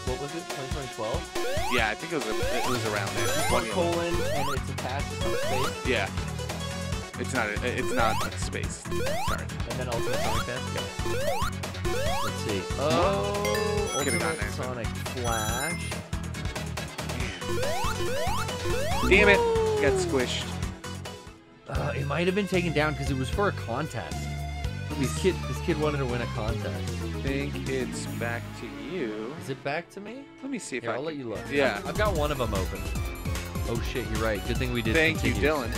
What was it? 2012? Yeah, I think it was around there. Before colon and it's attached to some space. Yeah. It's not a space. Sorry. And then Ultimate Sonic fan? Yep. Let's see. Oh, Ultimate Sonic Flash. Damn it. Got squished. It might have been taken down because it was for a contest. This kid wanted to win a contest. I think it's back to you. Is it back to me? Let me see if I'll let you look. Yeah. I've got one of them open. Oh shit, you're right. Good thing we did. Thank you, Dylan.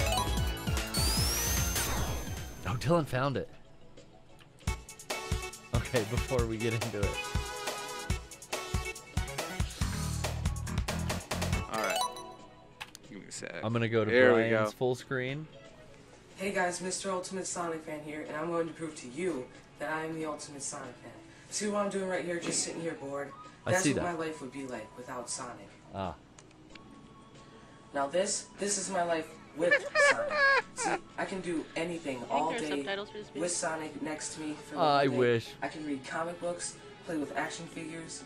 Oh, Dylan found it. Okay, before we get into it. Alright. Give me a sec. I'm going to go to there Brian's full screen. Hey guys, Mr. Ultimate Sonic fan here, and I'm going to prove to you that I am the Ultimate Sonic fan. See what I'm doing right here, just sitting here bored? That's what my life would be like without Sonic. Ah. Now this is my life with Sonic. See, I can do anything all day with Sonic next to me for the I day. wish. I can read comic books, play with action figures,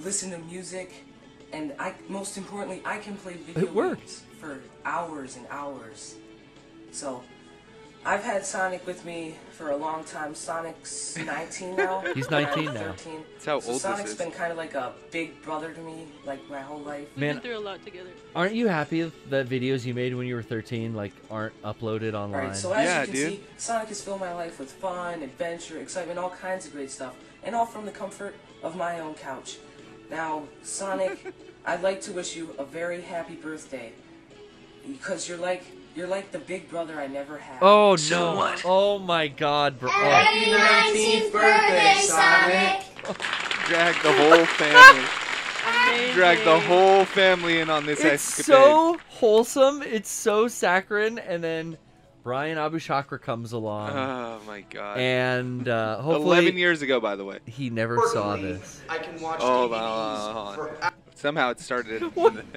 listen to music, And most importantly, I can play video games for hours and hours. So, I've had Sonic with me for a long time. Sonic's 19 now. He's 19 now. 13. That's how so old Sonic's this is. been kind of like a big brother to me, like my whole life. We've been through a lot together. Aren't you happy that videos you made when you were 13 like aren't uploaded online? Alright, so as you can see, Sonic has filled my life with fun, adventure, excitement, all kinds of great stuff, and all from the comfort of my own couch. Now, Sonic, I'd like to wish you a very happy birthday, because you're like the big brother I never had. Oh no! Oh my God, bro! Happy 19th birthday, Sonic! Drag the whole family. Drag the whole family in on this It's escapade. so wholesome. It's so saccharine, and then Bryan Abushakra comes along. Oh my God! And hopefully, 11 years ago, by the way. He never saw this. I can watch Hold DVDs on. for Somehow it started.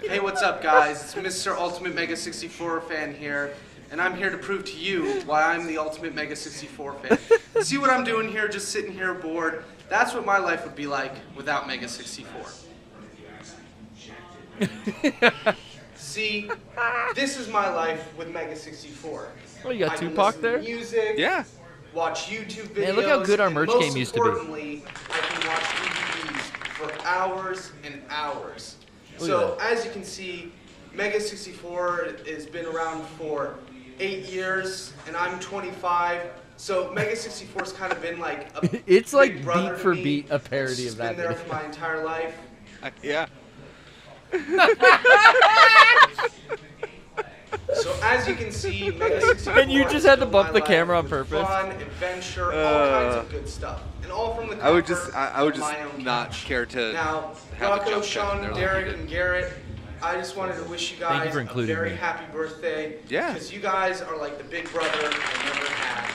Hey, what's up, guys? It's Mr. Ultimate Mega 64 fan here, and I'm here to prove to you why I'm the Ultimate Mega 64 fan. See what I'm doing here, just sitting here bored? That's what my life would be like without Mega 64. See, this is my life with Mega 64. Oh, you got I can Tupac listen there? to music, yeah. watch YouTube videos. Man, look how good our merch and game used to be. Most importantly, I can watch DVDs for hours and hours. Look So, at that. as you can see, Mega 64 has been around for 8 years, and I'm 25. So, Mega 64's kind of been like a It's big like brother beat to for me. beat a parody It's of that been there video. for my entire life. Yeah. So as you can see, Mega 64 And you just had to is bump my the life camera on with purpose. Fun, adventure, all kinds of good stuff, and all from the I would comfort just, I would of just my own not couch. care to Now, have a Rocco, jump cut in Sean, there like Derek, you did. and Garrett, I just wanted to wish you Thank you guys for a including very me. happy birthday. Yeah. Because you guys are like the big brother I never had.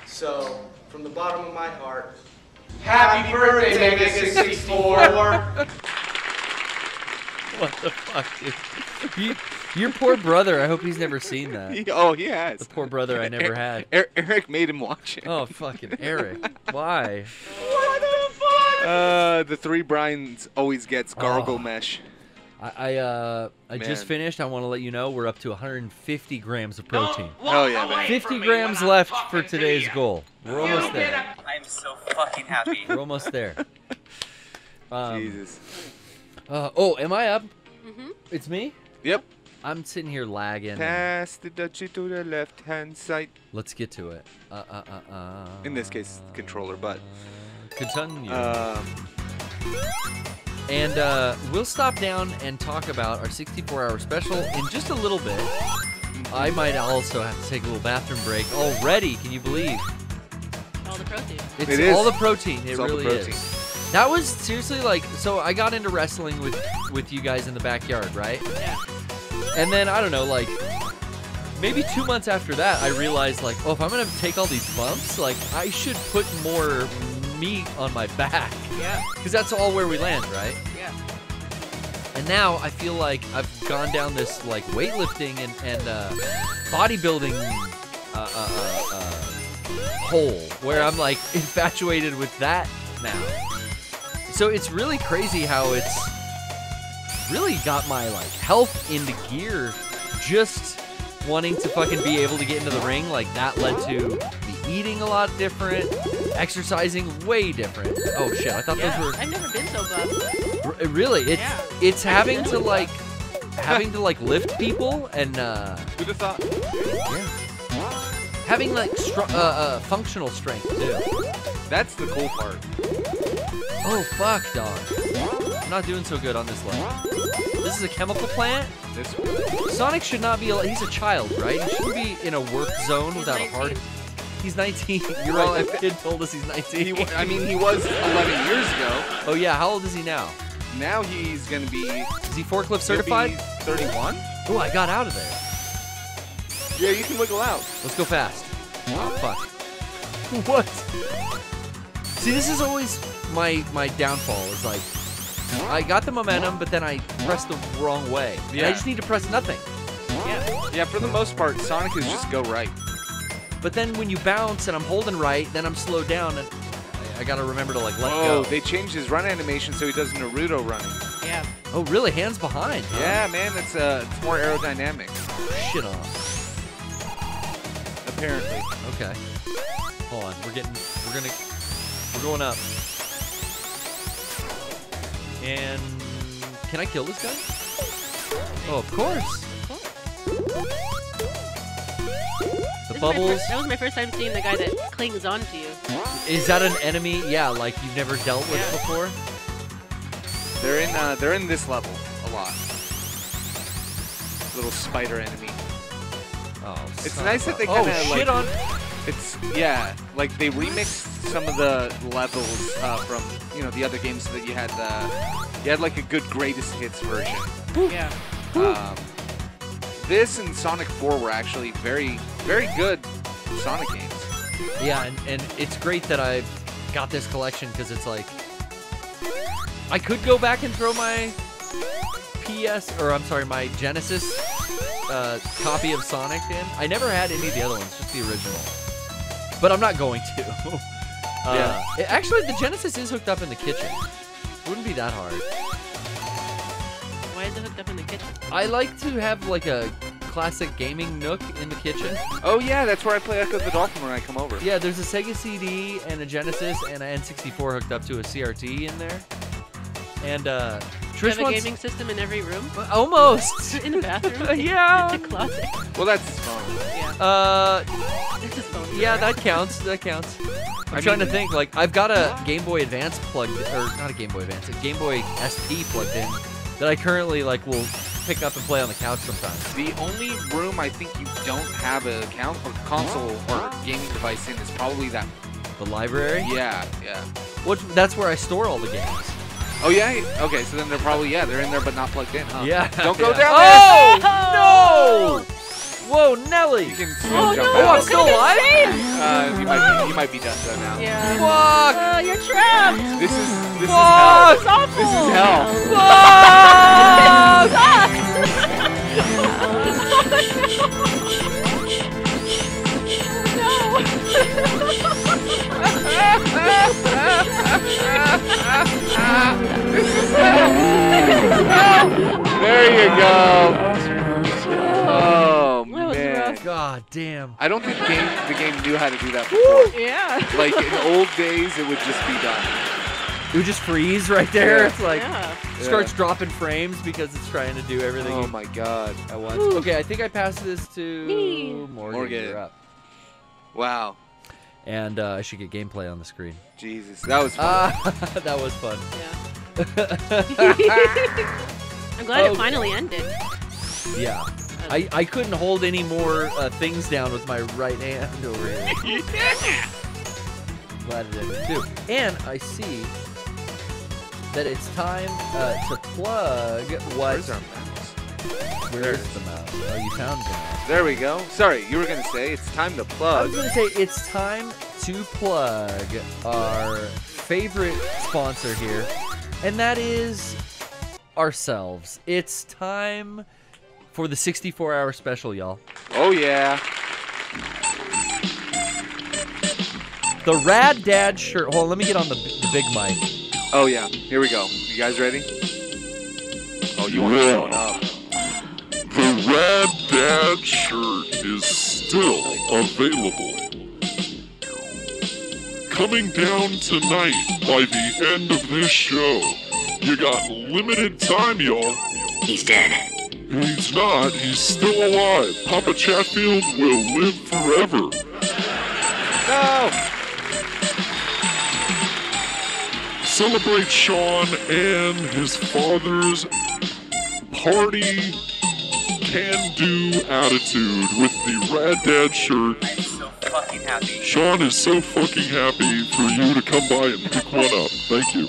So, from the bottom of my heart, happy birthday, Mega 64! What the fuck, dude? Your poor brother. I hope he's never seen that. He has. The poor brother I never had. Eric made him watch it. Oh, fucking Eric. Why? The 3 Bryans always gets gargle mesh. I just Man. finished. I want to let you know we're up to 150 grams of protein. Hell yeah, man. 50 grams left for today's goal. We're almost there. I'm so fucking happy. We're almost there. Jesus. Oh, am I up? Mm-hmm. It's me? Yep. I'm sitting here lagging. Pass the dutchie to the left-hand side. Let's get to it. In this case, controller, but continue. And we'll stop down and talk about our 64-hour special in just a little bit. I might also have to take a little bathroom break already. Can you believe? All the protein. It's all the protein. It all the really protein. is. That was seriously like, so I got into wrestling with you guys in the backyard, right? Yeah. And then, I don't know, like, maybe 2 months after that, I realized, like, oh, if I'm going to take all these bumps, like, I should put more meat on my back. Yeah. Because that's all where we land, right? Yeah. And now I feel like I've gone down this, like, weightlifting and bodybuilding hole where I'm, like, infatuated with that now. So it's really crazy how it's really got my like health into gear. Just wanting to fucking be able to get into the ring, like that led to me eating a lot different, exercising way different. Oh shit, I thought those were. I've never been so buff. Really, it's having to like lift people and who'd have thought? Yeah. Having like functional strength too. That's the cool part. Oh fuck, dog. I'm not doing so good on this leg. This is a chemical plant? This one. Sonic should not be he's a child, right? He shouldn't be in a work zone without a heart. He's 19. You're right, the kid told us he's 19. I mean, he was 11 years ago. Oh yeah, how old is he now? Now he's gonna be... Is he forklift certified? 31? Oh, I got out of there. Yeah, you can wiggle out. Let's go fast. Oh, fuck. What? See, this is always my downfall. Is like, I got the momentum, but then I pressed the wrong way. Yeah. I just need to press nothing. Yeah, for the most part, Sonic is just go right. But then when you bounce and I'm holding right, then I'm slowed down and I gotta remember to like let Oh, go. they changed his run animation so he does Naruto running. Yeah. Oh, really? Hands behind? Huh? Yeah, man. It's more aerodynamic. Shit off. Apparently. Okay. Hold on. We're going up. And can I kill this guy? Oh, of course. The bubbles. That was my first time seeing the guy that clings on to you. Is that an enemy? Yeah, like you've never dealt with before. They're in this level a lot. Little spider enemy. Oh, it's nice that they kind of shit like. on. It's like they remixed some of the levels from the other games so that you had like a good greatest hits version. Yeah. This and Sonic 4 were actually very, very good Sonic games. Yeah, and it's great that I've got this collection because it's like I could go back and throw my my Genesis copy of Sonic in. I never had any of the other ones, just the original. But I'm not going to. Actually, the Genesis is hooked up in the kitchen. Wouldn't be that hard. Why is it hooked up in the kitchen? I like to have like a classic gaming nook in the kitchen. Oh yeah, that's where I play Echo the Dolphin when I come over. Yeah, there's a Sega CD and a Genesis and an N64 hooked up to a CRT in there. And Do you have a gaming system in every room? Almost. In the bathroom? Yeah. It's a closet. Well, that's his phone. Yeah. It's his phone. Yeah, that counts. That counts. I'm trying to think. Like, I've got a Game Boy Advance plugged, or not a Game Boy Advance, a Game Boy SP plugged in that I currently like will pick up and play on the couch sometimes. The only room I think you don't have a console or gaming device in is probably that. The library? Yeah. That's where I store all the games. Oh yeah. Okay, so then they're probably they're in there but not plugged in, huh? Yeah. Don't go down there. Oh no! Whoa, Nelly! You can jump out. Oh, I'm still alive? You might be done now. Yeah. Fuck! You're trapped. This is Fuck! hell. It's awful. This is hell. There you go. Oh man. God damn. I don't think the game knew how to do that before. Yeah. Like in old days, it would just be done. It would just freeze right there. Yeah. It's like starts dropping frames because it's trying to do everything. Oh my god. At once. Okay, I think I passed this to Morgan. You're up. Wow. And I should get gameplay on the screen. Jesus, that was fun. That was fun. Yeah. I'm glad it finally ended. Yeah. I couldn't hold any more things down with my right hand over here. Glad it ended too. And I see that it's time to plug what... Where's our mouse? Where's the mouse? Oh, you found the mouse. There we go. Sorry, you were going to say it's time to plug. I was going to say it's time to plug our favorite sponsor here, and that is ourselves. It's time for the 64-hour special, y'all. Oh, yeah. The Rad Dad shirt. Hold on, let me get on the big mic. Oh, yeah. Here we go. You guys ready? Oh, you want to phone up. The Rad Dad shirt is still available. Coming down tonight by the end of this show. You got limited time, y'all. He's dead. He's not. He's still alive. Papa Chatfield will live forever. No! Celebrate Sean and his father's party can-do attitude with the Rad Dad shirt. I'm so fucking happy. Sean is so fucking happy for you to come by and pick one up. Thank you.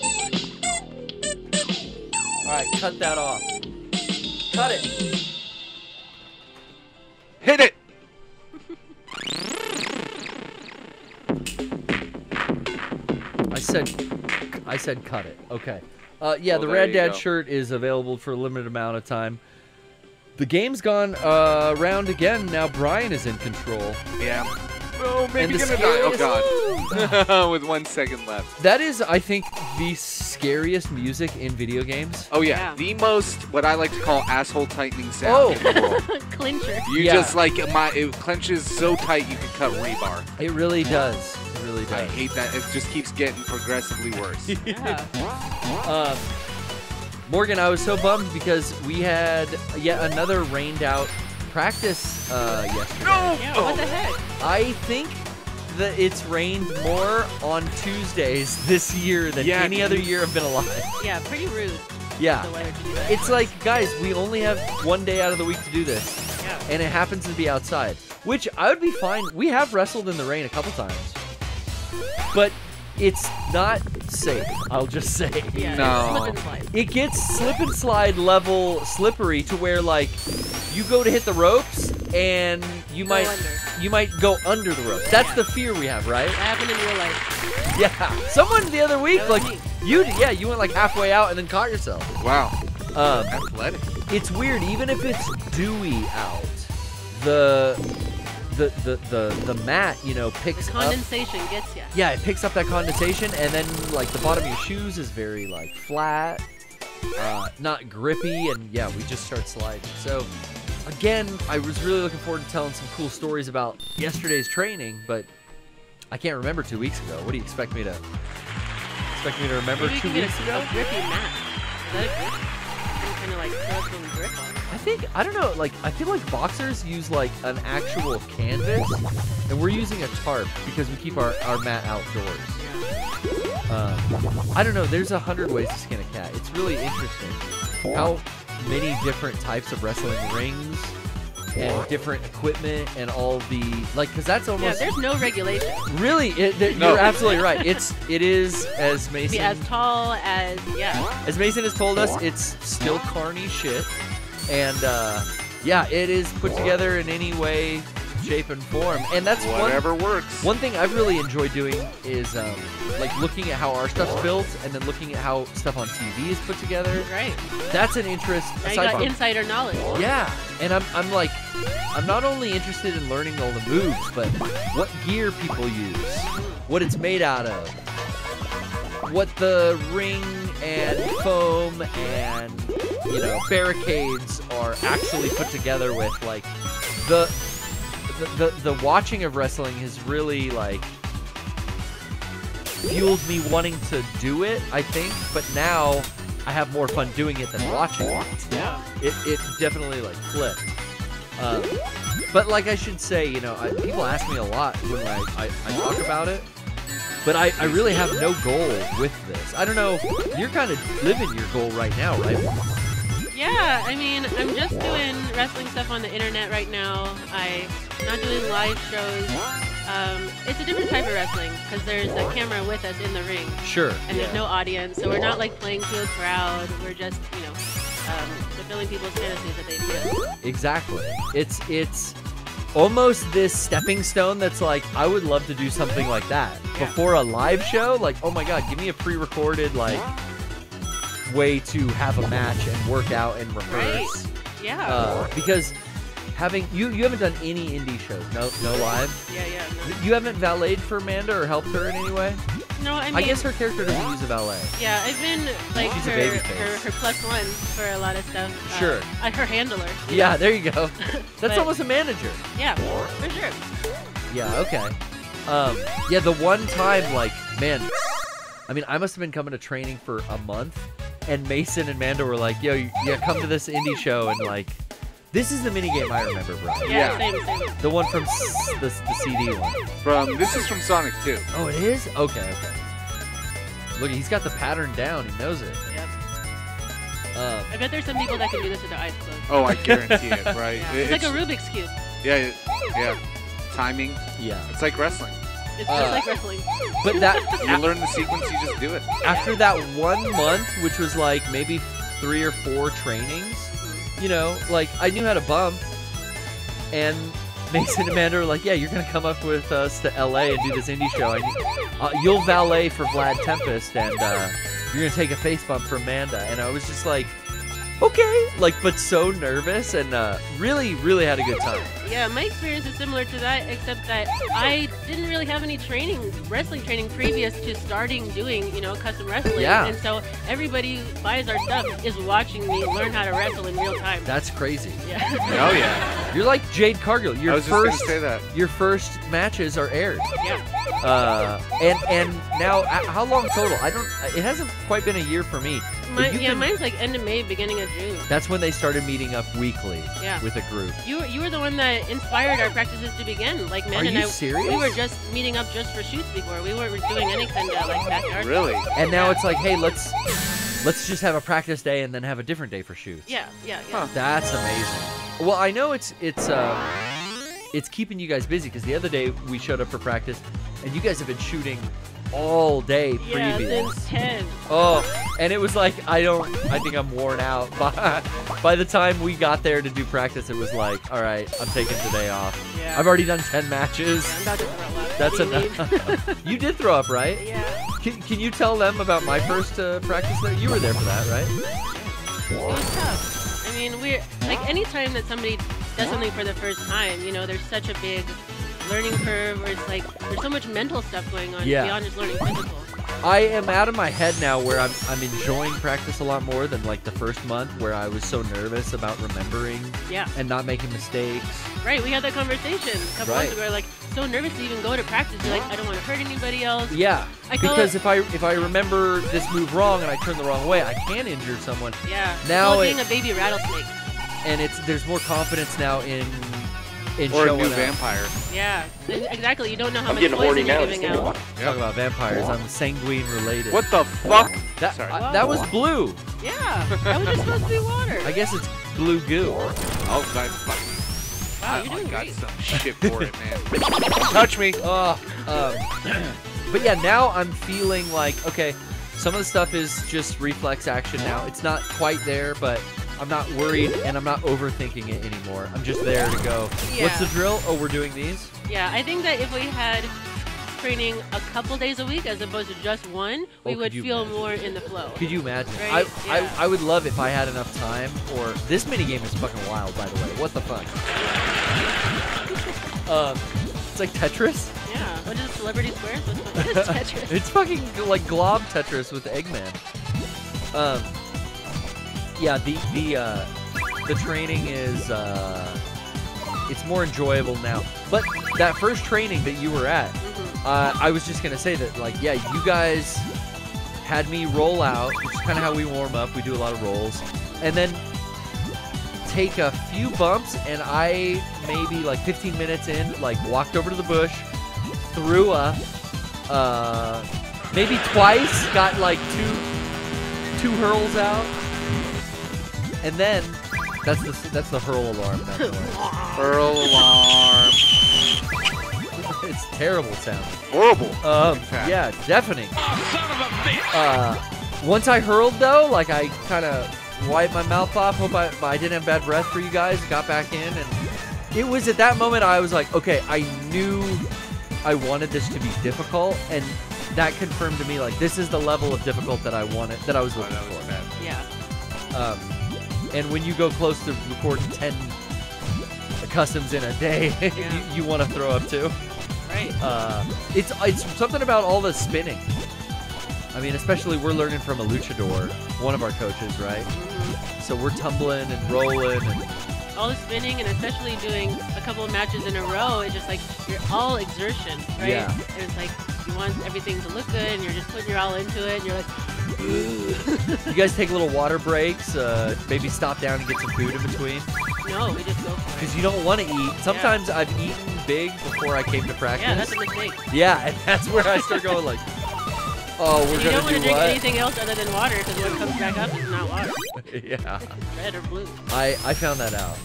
Alright, cut that off. Cut it. Hit it! I said cut it. Okay. Yeah, the there Rad you Dad go. shirt is available for a limited amount of time. The game's gone around again. Now Bryan is in control. Yeah. Oh, maybe And the gonna die. Oh, God. with 1 second left. That is, I think, the scariest music in video games. Oh yeah, the most what I like to call asshole tightening sound in the world. Clincher. You just like it clenches so tight you can cut rebar. It really does. It really does. I hate that. It just keeps getting progressively worse. Yeah. Morgan, I was so bummed because we had yet another rained out practice yesterday. No! Yeah, what the heck? I think that it's rained more on Tuesdays this year than any other year I've been alive. Yeah, pretty rude. Yeah. The weather to do that. It's like, guys, we only have 1 day out of the week to do this. Yeah. And it happens to be outside, which I would be fine. We have wrestled in the rain a couple times. But it's not safe, I'll just say. Yeah, no. Slip and slide. It gets slip and slide level slippery to where, like, you go to hit the ropes and you might go under the ropes. That's the fear we have, right? That happened in real life. Yeah. Someone the other week, That was like, me. you went like halfway out and then caught yourself. Wow. Athletic. It's weird, even if it's dewy out, the mat, you know, picks up. Condensation gets ya. Yeah, it picks up that condensation, and then like the bottom of your shoes is very like flat, not grippy, and yeah, we just start sliding. So again, I was really looking forward to telling some cool stories about yesterday's training, but I can't remember 2 weeks ago. What do you expect me to remember? Maybe 2 weeks ago? A grippy mat. Is that a grip? Some kind of like silicone grip on it. I don't know, like, I feel like boxers use like an actual canvas, and we're using a tarp because we keep our mat outdoors. I don't know, there's 100 ways to skin a cat. It's really interesting how many different types of wrestling rings and different equipment and all the, like, because that's almost... Yeah, there's no regulation. Really, you're absolutely right. It is, as Mason... Be as tall as, As Mason has told us, it's still carny shit. And, yeah, it is put together in any way, shape, and form. And that's whatever works. One thing I've really enjoyed doing is, like, looking at how our stuff's built and then looking at how stuff on TV is put together. Right. That's an interest. Now you got insider knowledge. Yeah. And I'm not only interested in learning all the moves, but what gear people use, what it's made out of, what the ring and foam and, you know, barricades are actually put together with. Like, the watching of wrestling has really, like, fueled me wanting to do it, I think. But now I have more fun doing it than watching it. Yeah. It definitely, like, flipped. But, like, I should say, you know, people ask me a lot when I talk about it. But I really have no goal with this. I don't know. You're kind of living your goal right now, right? Yeah, I mean, I'm just doing wrestling stuff on the internet right now. I'm not doing live shows. It's a different type of wrestling because there's a camera with us in the ring. Sure. And there's no audience, so we're not like playing to a crowd. We're just, you know, fulfilling people's fantasies that they do. Exactly. It's almost this stepping stone that's like, I would love to do something like that. Yeah. Before a live show, like, oh my god, give me a pre-recorded, like, way to have a match and work out and rehearse. Right. Yeah. Because having, you haven't done any indie shows, no live? Yeah. No. You haven't valeted for Amanda or helped her in any way? No, I mean, I guess her character doesn't use a valet. Yeah, I've been like She's a her plus one for a lot of stuff. Sure. Her handler. Yeah, there you go. That's But- almost a manager. Yeah, for sure. Yeah, okay. Yeah, the one time, like, man, I mean, I must have been coming to training for a month, and Mason and Manda were like, yo, yeah, come to this indie show, and, like, this is the minigame I remember, Bryan. Yeah, same. The one from the CD one. This is from Sonic 2. Oh, it is? Okay. Look, he's got the pattern down. He knows it. Yep. I bet there's some people that can do this with their eyes closed. Oh, I guarantee it, right? Yeah. It's like a Rubik's Cube. Yeah. Timing. Yeah. It's like wrestling. It's just like wrestling. But that you learn the sequence, you just do it. After that 1 month, which was like maybe 3 or 4 trainings, you know, like, I knew how to bump, and Mason and Amanda were like, yeah, you're going to come up with us to LA and do this indie show. You'll valet for Vlad Tempest, and you're going to take a face bump for Amanda. And I was just like, okay, like, but so nervous and really, really had a good time. Yeah, my experience is similar to that, except that I didn't really have any wrestling training previous to starting doing, you know, custom wrestling. Yeah. And so everybody who buys our stuff is watching me learn how to wrestle in real time. That's crazy. Yeah. Oh yeah. You're like Jade Cargill. I was just gonna say that. Your first matches are aired. Yeah. And now, how long total? It hasn't quite been a year for me. Mine's like end of May, beginning of June. That's when they started meeting up weekly with a group. You were the one that inspired our practices to begin. Like, man, Are you serious? We were just meeting up just for shoots before. We weren't doing any kind of like backyard. Really? And now it's like, hey, let's just have a practice day and then have a different day for shoots. Yeah. Huh. That's amazing. Well, I know it's keeping you guys busy because the other day we showed up for practice and you guys have been shooting all day previous. Yeah, since 10. Oh, and it was like, I think I'm worn out. By the time we got there to do practice, it was like, all right, I'm taking today off. Yeah. I've already done 10 matches. Yeah, I'm about to throw up. That's enough. You did throw up, right? Yeah. Can you tell them about my first practice there? You were there for that, right? It was tough. I mean, we're like, anytime that somebody does something for the first time, you know, there's such a big learning curve where it's like there's so much mental stuff going on beyond just learning physical. I am out of my head now where I'm enjoying practice a lot more than like the first month where I was so nervous about remembering and not making mistakes. Right, we had that conversation a couple months ago. Like, so nervous to even go to practice. You're like, I don't want to hurt anybody else. Yeah, because if I remember this move wrong and I turn the wrong way, I can injure someone. Yeah. Now being a baby rattlesnake. And there's more confidence now in or a showing new up. vampire. Yeah, exactly. You don't know how I'm much getting horny poison now. you're giving out. Talk about vampires. I'm sanguine related. What the fuck? That was blue. Yeah, that was just supposed to be water. I guess it's blue goo. Oh, God, fuck. Wow, you're doing got great. some shit for it, man. Touch me. But yeah, now I'm feeling like, okay, some of the stuff is just reflex action now. It's not quite there, but I'm not worried and I'm not overthinking it anymore. I'm just there to go. Yeah. What's the drill? Oh, we're doing these? Yeah, I think that if we had training a couple days a week as opposed to just one, we would feel more in the flow. Could you imagine? Right? I would love if I had enough time. Or this mini game is fucking wild, by the way. What the fuck? It's like Tetris. Yeah. What is it, Celebrity Squares? What is Tetris? It's fucking like Glob Tetris with Eggman. Yeah, the training is it's more enjoyable now. But that first training that you were at, I was just gonna say that, like, yeah, you guys had me roll out, which is kind of how we warm up. We do a lot of rolls, and then take a few bumps, and I maybe like 15 minutes in, like, walked over to the bush, threw up, maybe twice, got like two hurls out, and then that's the hurl alarm. Hurl alarm. It's terrible sound. Horrible. Yeah, deafening. Oh, son of a bitch! Once I hurled though, like, I kind of wiped my mouth off. Hope I didn't have bad breath for you guys. Got back in, and it was at that moment I was like, okay, I knew I wanted this to be difficult, and that confirmed to me, like, this is the level of difficult that I wanted, that I was looking for. Yeah. And when you go close to recording 10 customs in a day, you want to throw up too. Right. It's something about all the spinning. I mean, especially we're learning from a luchador, one of our coaches, right? So we're tumbling and rolling and all the spinning, and especially doing a couple of matches in a row, it's just like you're all exertion, right? Yeah. And it's like you want everything to look good, and you're just putting your all into it, and you're like, You guys take little water breaks, maybe stop down and get some food in between? No, we just go for it. Because you don't want to eat. Sometimes I've eaten big before I came to practice. Yeah, that's a mistake. Yeah, and that's where I start going like, oh, we're you going don't want to to do drink what? anything else other than water, because what comes back up is not water. Yeah. It's red or blue. I found that out.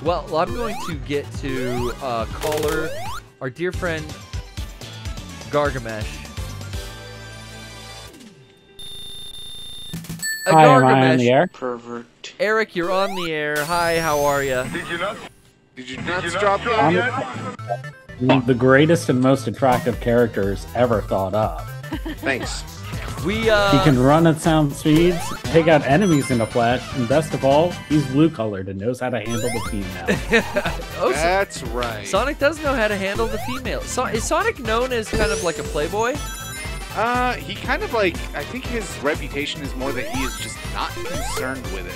Well, I'm going to get to caller, our dear friend Gargamesh. Hi, am I on Gargamesh. the air? Pervert. Eric, you're on the air. Hi, how are you? Did you nuts drop down yet? One of the greatest and most attractive characters ever thought up. Thanks. We He can run at sound speeds, take out enemies in a flash, and best of all, he's blue-colored and knows how to handle the female. That's right. Sonic does know how to handle the female. Is Sonic known as kind of like a playboy? He kind of like, I think his reputation is more that he is just not concerned with it.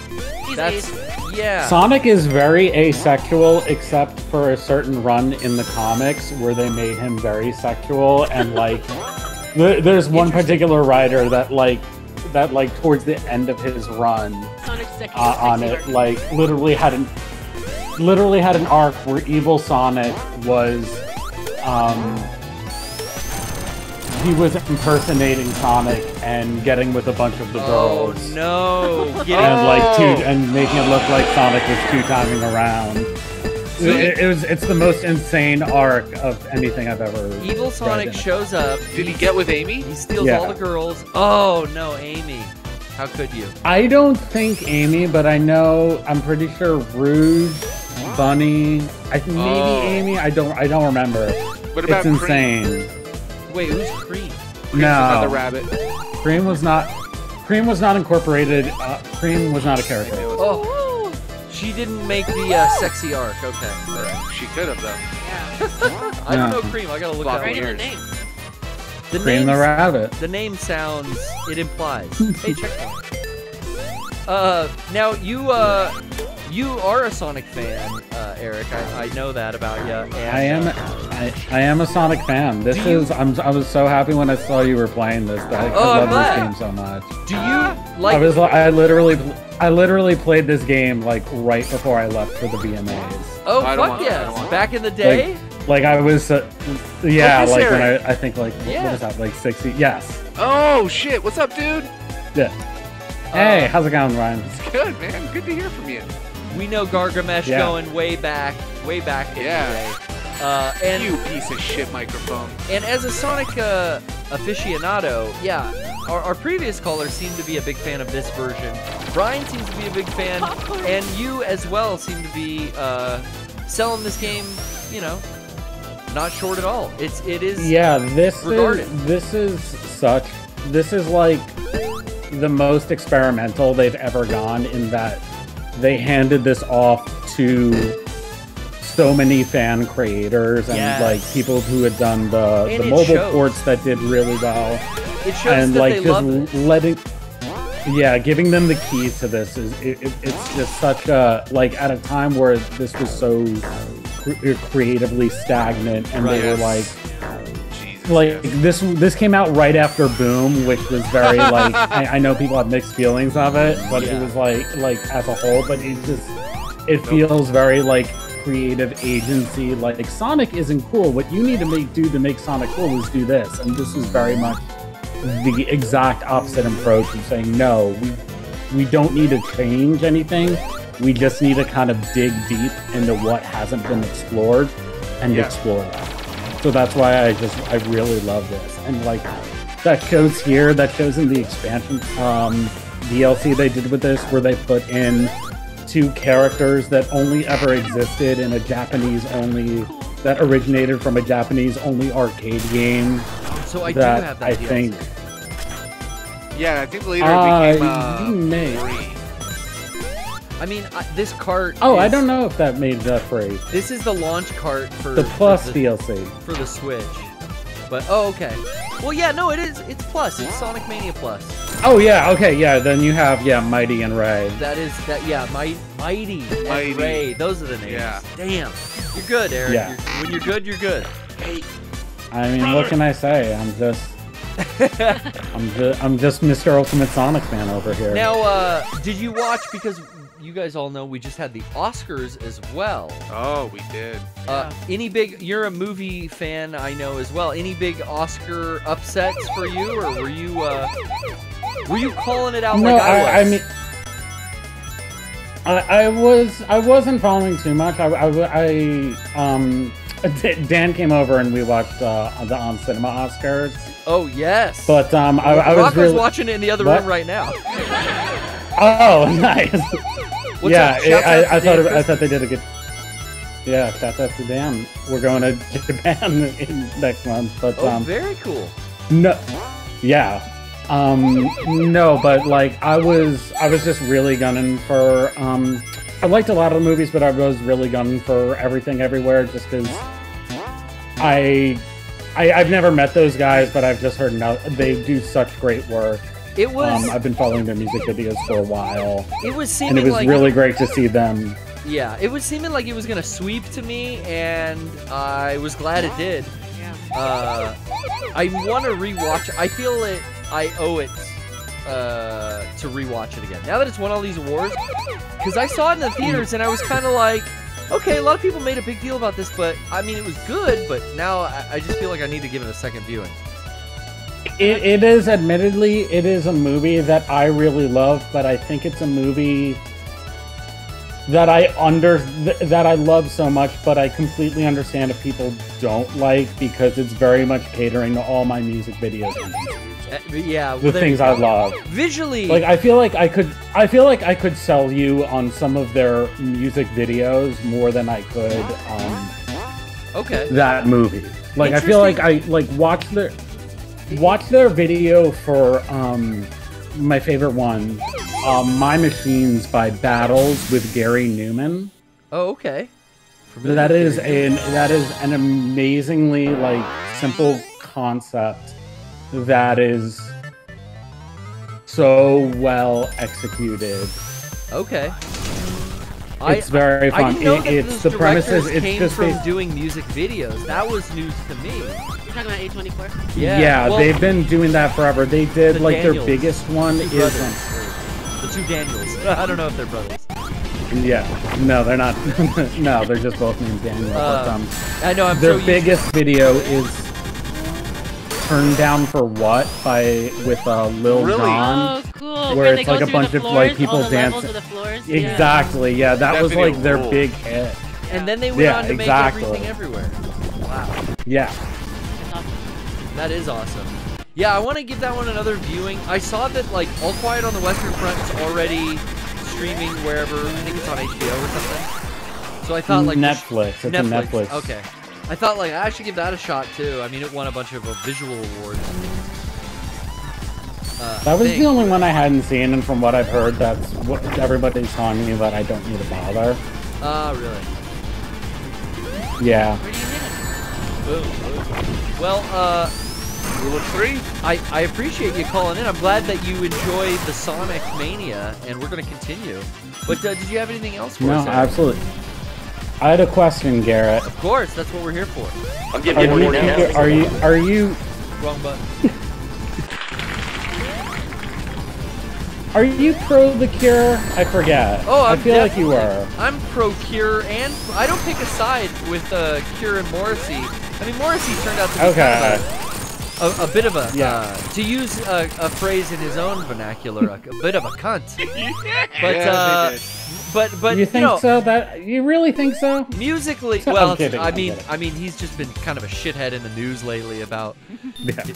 Yeah. Sonic is very asexual, except for a certain run in the comics where they made him very sexual, and like, there's one particular writer that towards the end of his run on it, like literally had an arc where evil Sonic was, he was impersonating Sonic and getting with a bunch of the girls. Oh no! And making it look like Sonic was two-timing around. It's the most insane arc of anything I've ever. Evil Sonic shows up. Did he get with Amy? He steals all the girls. Oh no, Amy! How could you? I don't think Amy, but I'm pretty sure Rouge, Bunny, maybe Amy. I don't remember. What about it's insane. Cream? Wait, who's Cream? Cream's another rabbit. Cream was not incorporated. Cream was not a character. Oh, she didn't make the sexy arc. Okay, all right. She could have though. I don't know Cream. I gotta look that Right in the one. name. Cream the rabbit. The name sounds. It implies. Hey, check that. Now you are a Sonic fan, Eric. I know that about you. I am a Sonic fan. I was so happy when I saw you were playing this. I love this game so much. Do you like? I literally played this game like right before I left for the VMAs. Oh fuck yes! Back in the day. Like I was, like when I think like what was that, like 60? Yes. Oh shit! What's up, dude? Yeah. Hey, how's it going, Ryan? It's good, man. Good to hear from you. We know Gargamesh going way back in the day. And you piece of shit microphone. And as a Sonic aficionado, yeah, our previous caller seemed to be a big fan of this version. Bryan seems to be a big fan, and you as well seem to be selling this game, not short at all. It is. Yeah, this regarded. This is like the most experimental they've ever gone in that they handed this off to so many fan creators and like people who had done the mobile ports that did really well. It shows and that like they just giving them the keys to this it's just such a at a time where this was so creatively stagnant, and they were this came out right after Boom, which was very I know people have mixed feelings of it, but it was like as a whole, but it feels very creative agency. Sonic isn't cool. What you need to do to make Sonic cool is do this, and this is very much the exact opposite approach of saying no, we don't need to change anything. We just need to kind of dig deep into what hasn't been explored and explore that. So that's why I really love this. And that shows here, that shows in the expansion DLC they did with this, where they put in 2 characters that only ever existed in a that originated from a Japanese-only arcade game. So I do have that DLC. Yeah, I think later it became free. I mean, this cart. Oh, I don't know if that made that free. This is the launch cart for the Plus DLC for the Switch. But okay. Well, yeah, no, it is. It's Plus. It's Sonic Mania Plus. Oh yeah, okay, yeah. Then you have Mighty and Ray. Yeah, Mighty and Ray. Those are the names. Yeah. Damn, you're good, Eric. Yeah. When you're good, you're good. Hey. I mean, what can I say? I'm just Mr. Ultimate Sonic fan over here. Now, did you watch, because you guys all know we just had the Oscars as well. Oh, we did. You're a movie fan, I know as well. Any big Oscar upsets for you, or were you calling it out like I was? I mean, I wasn't following too much. Dan came over and we watched the On Cinema Oscars. Oh yes. But I was really watching it in the other room right now. Oh, nice. I thought they did a good. Yeah, shout out to Dan. We're going to Japan next month. But very cool. No, yeah. No, but like I was just really gunning for. I liked a lot of the movies, but I was really gunning for Everything Everywhere, just because I've never met those guys, but I've just heard now they do such great work. It was. I've been following their music videos for a while. It was seeming and it was like, really great to see them. Yeah, it was seeming like it was gonna sweep to me, and I was glad it did. I want to rewatch. I feel I owe it to rewatch it again. Now that it's won all these awards, because I saw it in the theaters and I was kind of like, okay, a lot of people made a big deal about this, but I mean, it was good, but now I just feel like I need to give it a second viewing. It is, admittedly, it is a movie that I really love, but I think it's a movie that I love so much, but I completely understand if people don't like, because it's very much catering to all my music videos. Yeah, the things I love visually. Like I feel like I could sell you on some of their music videos more than I could okay, that movie. Like I feel like I watch their video for my favorite one, My Machines by Battles with Gary Newman. Oh, okay. That is an amazingly like simple concept that is so well executed. Okay. It's very fun. I didn't know that it's those the premises. directors It's came just from doing music videos. That was news to me. You're talking about A24? Yeah, well, they've been doing that forever. They did like Daniels, their biggest one is the two Daniels. I don't know if they're brothers. Yeah, no, they're not. No, they're just both named Daniel. I know. Their biggest video is "Turn Down for What" with Lil Jon. Oh, cool. Where it's like a bunch of like people dancing. Exactly. Yeah, that was like their big hit. And then they went on to make Everything Everywhere. Wow. Yeah. That is awesome. Yeah, I want to give that one another viewing. I saw that like All Quiet on the Western Front is already streaming wherever. I think it's on HBO or something. So I thought like Netflix. It's a Netflix. Okay. I thought like I should give that a shot too. I mean, it won a bunch of visual awards. That was the only one I hadn't seen, and from what I've heard, that's what everybody's telling me that I don't need to bother. Really? Yeah. Well, Rule of 3? I appreciate you calling in. I'm glad that you enjoy the Sonic Mania, and we're going to continue. But did you have anything else for us? No, absolutely. I had a question, Garrett. Of course, that's what we're here for. I'm giving you now. Are you? Wrong button. Are you pro The Cure? I forget. Oh, I feel like you were. I'm pro Cure, and I don't pick a side with Cure and Morrissey. I mean, Morrissey turned out to be kind of a bit of a, to use a phrase in his own vernacular, a bit of a cunt. But you think so? That you really think so? Musically, well, I mean, he's just been kind of a shithead in the news lately about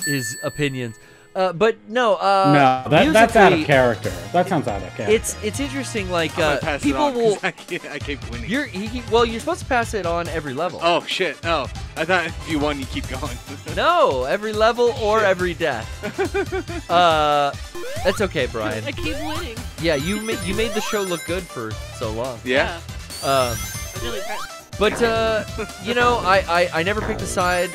his opinions. But no, no, that's out of character. That sounds out of character. It's interesting. Like pass people will. I keep winning. You're supposed to pass it on every level. Oh shit! Oh, I thought if you won, you keep going. No, every level or every death. That's okay, Brian. I keep winning. Yeah, you made the show look good for so long. Yeah. I'm really proud. But you know, I never picked a side.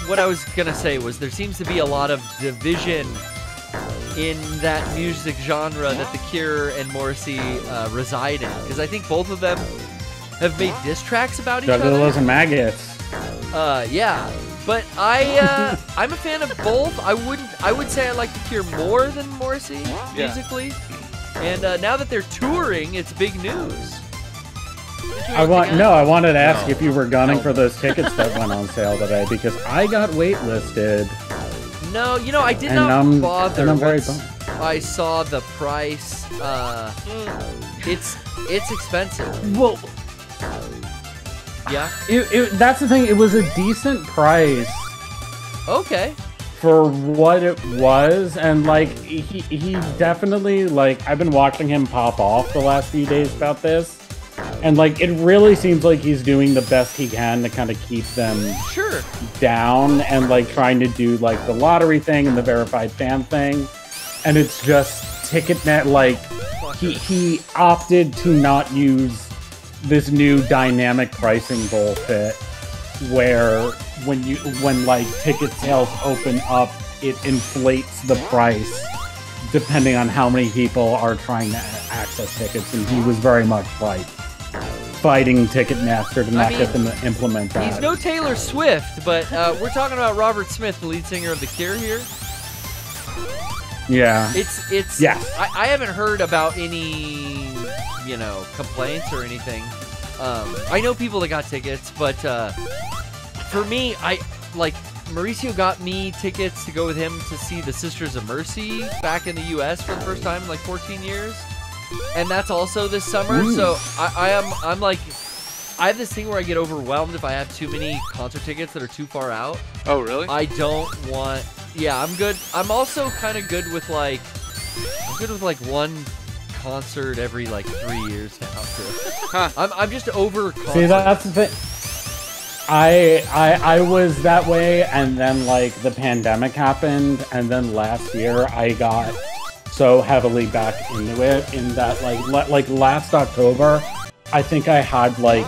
What I was gonna say was there seems to be a lot of division in that music genre that The Cure and Morrissey reside in, because I think both of them have made diss tracks about each other. Juggalos and maggots. Yeah, but I'm a fan of both. I would say I like The Cure more than Morrissey musically, and now that they're touring, it's big news. I wanted to ask if you were gunning for those tickets that went on sale today, because I got waitlisted. No, you know, I did not bother. I'm very bummed. I saw the price. It's expensive. Well, yeah. That's the thing. It was a decent price. Okay. For what it was, and like he definitely, like, I've been watching him pop off the last few days about this. And like, it really seems like he's doing the best he can to kind of keep them down, and like trying to do like the lottery thing and the verified fan thing. And it's just TicketNet, like he opted to not use this new dynamic pricing bullshit where when like ticket sales open up, it inflates the price depending on how many people are trying to access tickets. And he was very much like fighting Ticketmaster to not get them to implement that. He's no Taylor Swift, but we're talking about Robert Smith, the lead singer of The Cure here. Yeah. It's yes. I haven't heard about any, complaints or anything. I know people that got tickets, but for me, Mauricio got me tickets to go with him to see the Sisters of Mercy back in the U.S. for the first time in like 14 years. And that's also this summer. Ooh. So I'm like, I have this thing where I get overwhelmed if I have too many concert tickets that are too far out. Oh, really? I don't want, I'm good. I'm also kind of good with like one concert every like 3 years now. So. I'm just over concerts. See, that's the thing. I was that way, and then like the pandemic happened, and then last year I got so heavily back into it in that like last October, I think I had like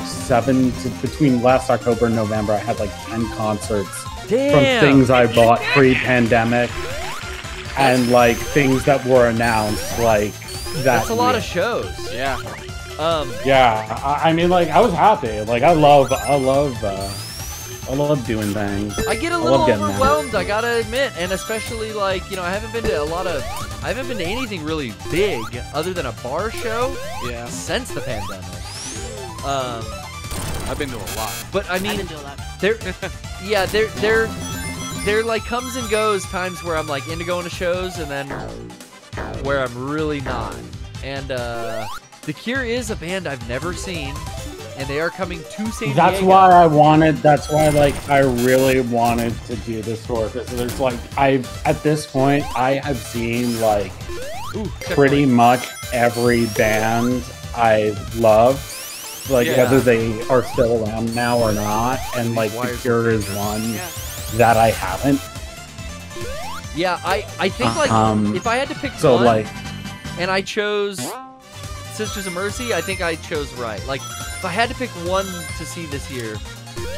between last October and November, I had like 10 concerts from things I bought pre-pandemic and like things that were announced like that. That's a lot of shows. Yeah. Yeah, I mean, like, I was happy. Like, I love doing things. I get a little overwhelmed, I gotta admit, and especially like, I haven't been to anything really big other than a bar show. Yeah. Since the pandemic. I've been to a lot. But I mean, I've been to a lot. there like comes and goes times where I'm like into going to shows, and then where I'm really not. And The Cure is a band I've never seen, and they are coming to San Diego. That's why like I really wanted to do this tour, because there's like at this point I have seen like pretty much every band I love, like whether they are still around now or not, and like The Cure is one that I haven't. Yeah, I think like if I had to pick one, and I chose Sisters of Mercy, I think I chose right. Like, if I had to pick one to see this year,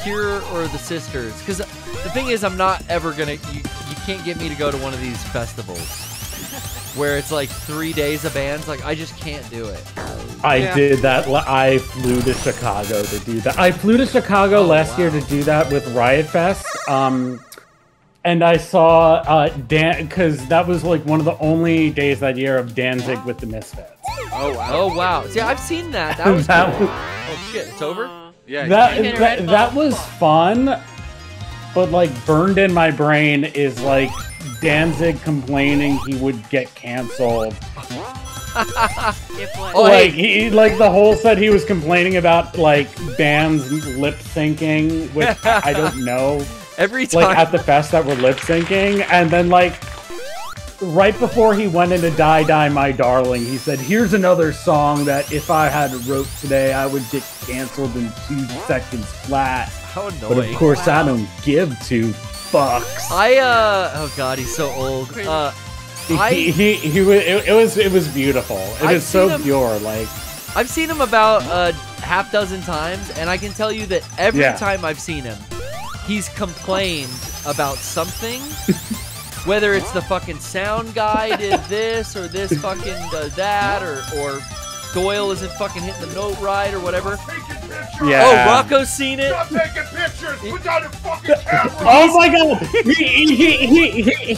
Cure or the Sisters, because the thing is, I'm not ever gonna. You can't get me to go to one of these festivals where it's like 3 days of bands. Like, I just can't do it. I did that. I flew to Chicago to do that. I flew to Chicago last year to do that with Riot Fest. And I saw because that was like one of the only days that year of Danzig with the Misfits. Oh wow! Oh wow! See, I've seen that. That was cool. Oh shit! It's over. Yeah. That was fun, but like burned in my brain is like Danzig complaining he would get canceled. Like the whole set he was complaining about like bands lip syncing, which I don't know. Every time, like at the fest that were lip syncing, and then like right before he went into Die Die My Darling, he said, "Here's another song that if I had wrote today, I would get canceled in 2 seconds flat." How annoying! But of course, I don't give 2 fucks. oh god, he's so old. It was beautiful. It is so pure. Like I've seen him about half dozen times, and I can tell you that every time I've seen him, he's complained about something, whether it's the fucking sound guy did this, or this fucking does that, or Doyle isn't fucking hitting the note right, or whatever. Yeah. Oh, Rocco's seen it. Stop taking pictures. Put down your fucking camera. Oh my god!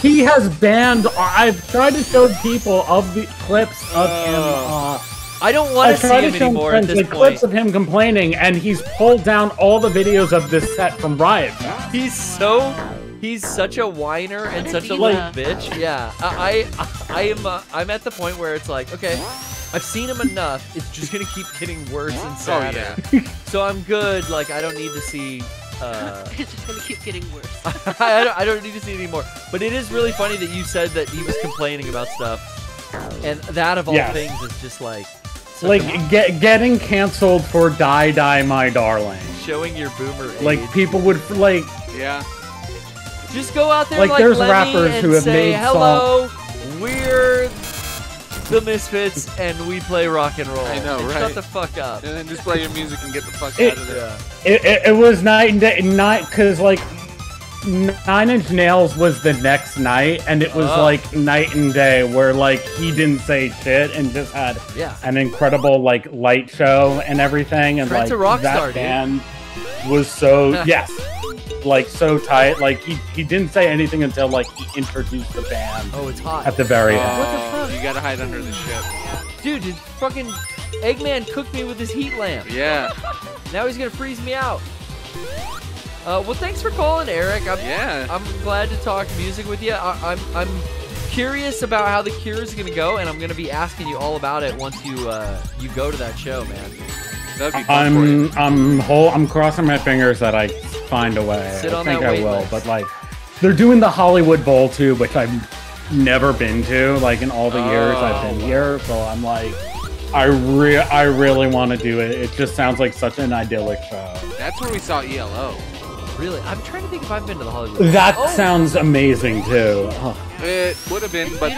He has banned. I've tried to show people of the clips of him. I don't want to see him anymore at this point. Clips of him complaining, and he's pulled down all the videos of this set from Riot. He's such a whiner and such a little bitch. Yeah, I'm at the point where it's like, okay, I've seen him enough. It's just gonna keep getting worse and sadder. Oh, yeah. So I'm good. Like, I don't need to see. It's just gonna keep getting worse. I don't need to see it anymore. But it is really funny that you said that he was complaining about stuff, and that of all things is just like like getting canceled for "Die Die My Darling." Showing your boomer age. Like people would like. Yeah. Just go out there like like there's Lemmy rappers and who have say, made hello, we're the Misfits and we play rock and roll. I know, And right? Shut the fuck up. And then just play your music and get the fuck out of there. It was night and day, because like 9 Inch Nails was the next night, and it was like night and day, where like he didn't say shit and just had an incredible like light show and everything, and Trent's like a rock that star, band was so like so tight. Like he didn't say anything until like he introduced the band. Oh, it's hot at the very end. What the fuck? You gotta hide under the ship. Dude, fucking Eggman cooked me with his heat lamp. Yeah. Now he's gonna freeze me out. Well, thanks for calling, Eric. I'm glad to talk music with you. I'm curious about how the Cure is gonna go, and I'm gonna be asking you all about it once you go to that show, man. That'd be fun for you. I'm crossing my fingers that I find a way. Sit on I think that I wait will, list. but like they're doing the Hollywood Bowl too, which I've never been to, like in all the years I've been here. So I'm like, I really want to do it. It just sounds like such an idyllic show. That's where we saw ELO. Really? I'm trying to think if I've been to the Hollywood. That sounds amazing too. Oh. It would have been, but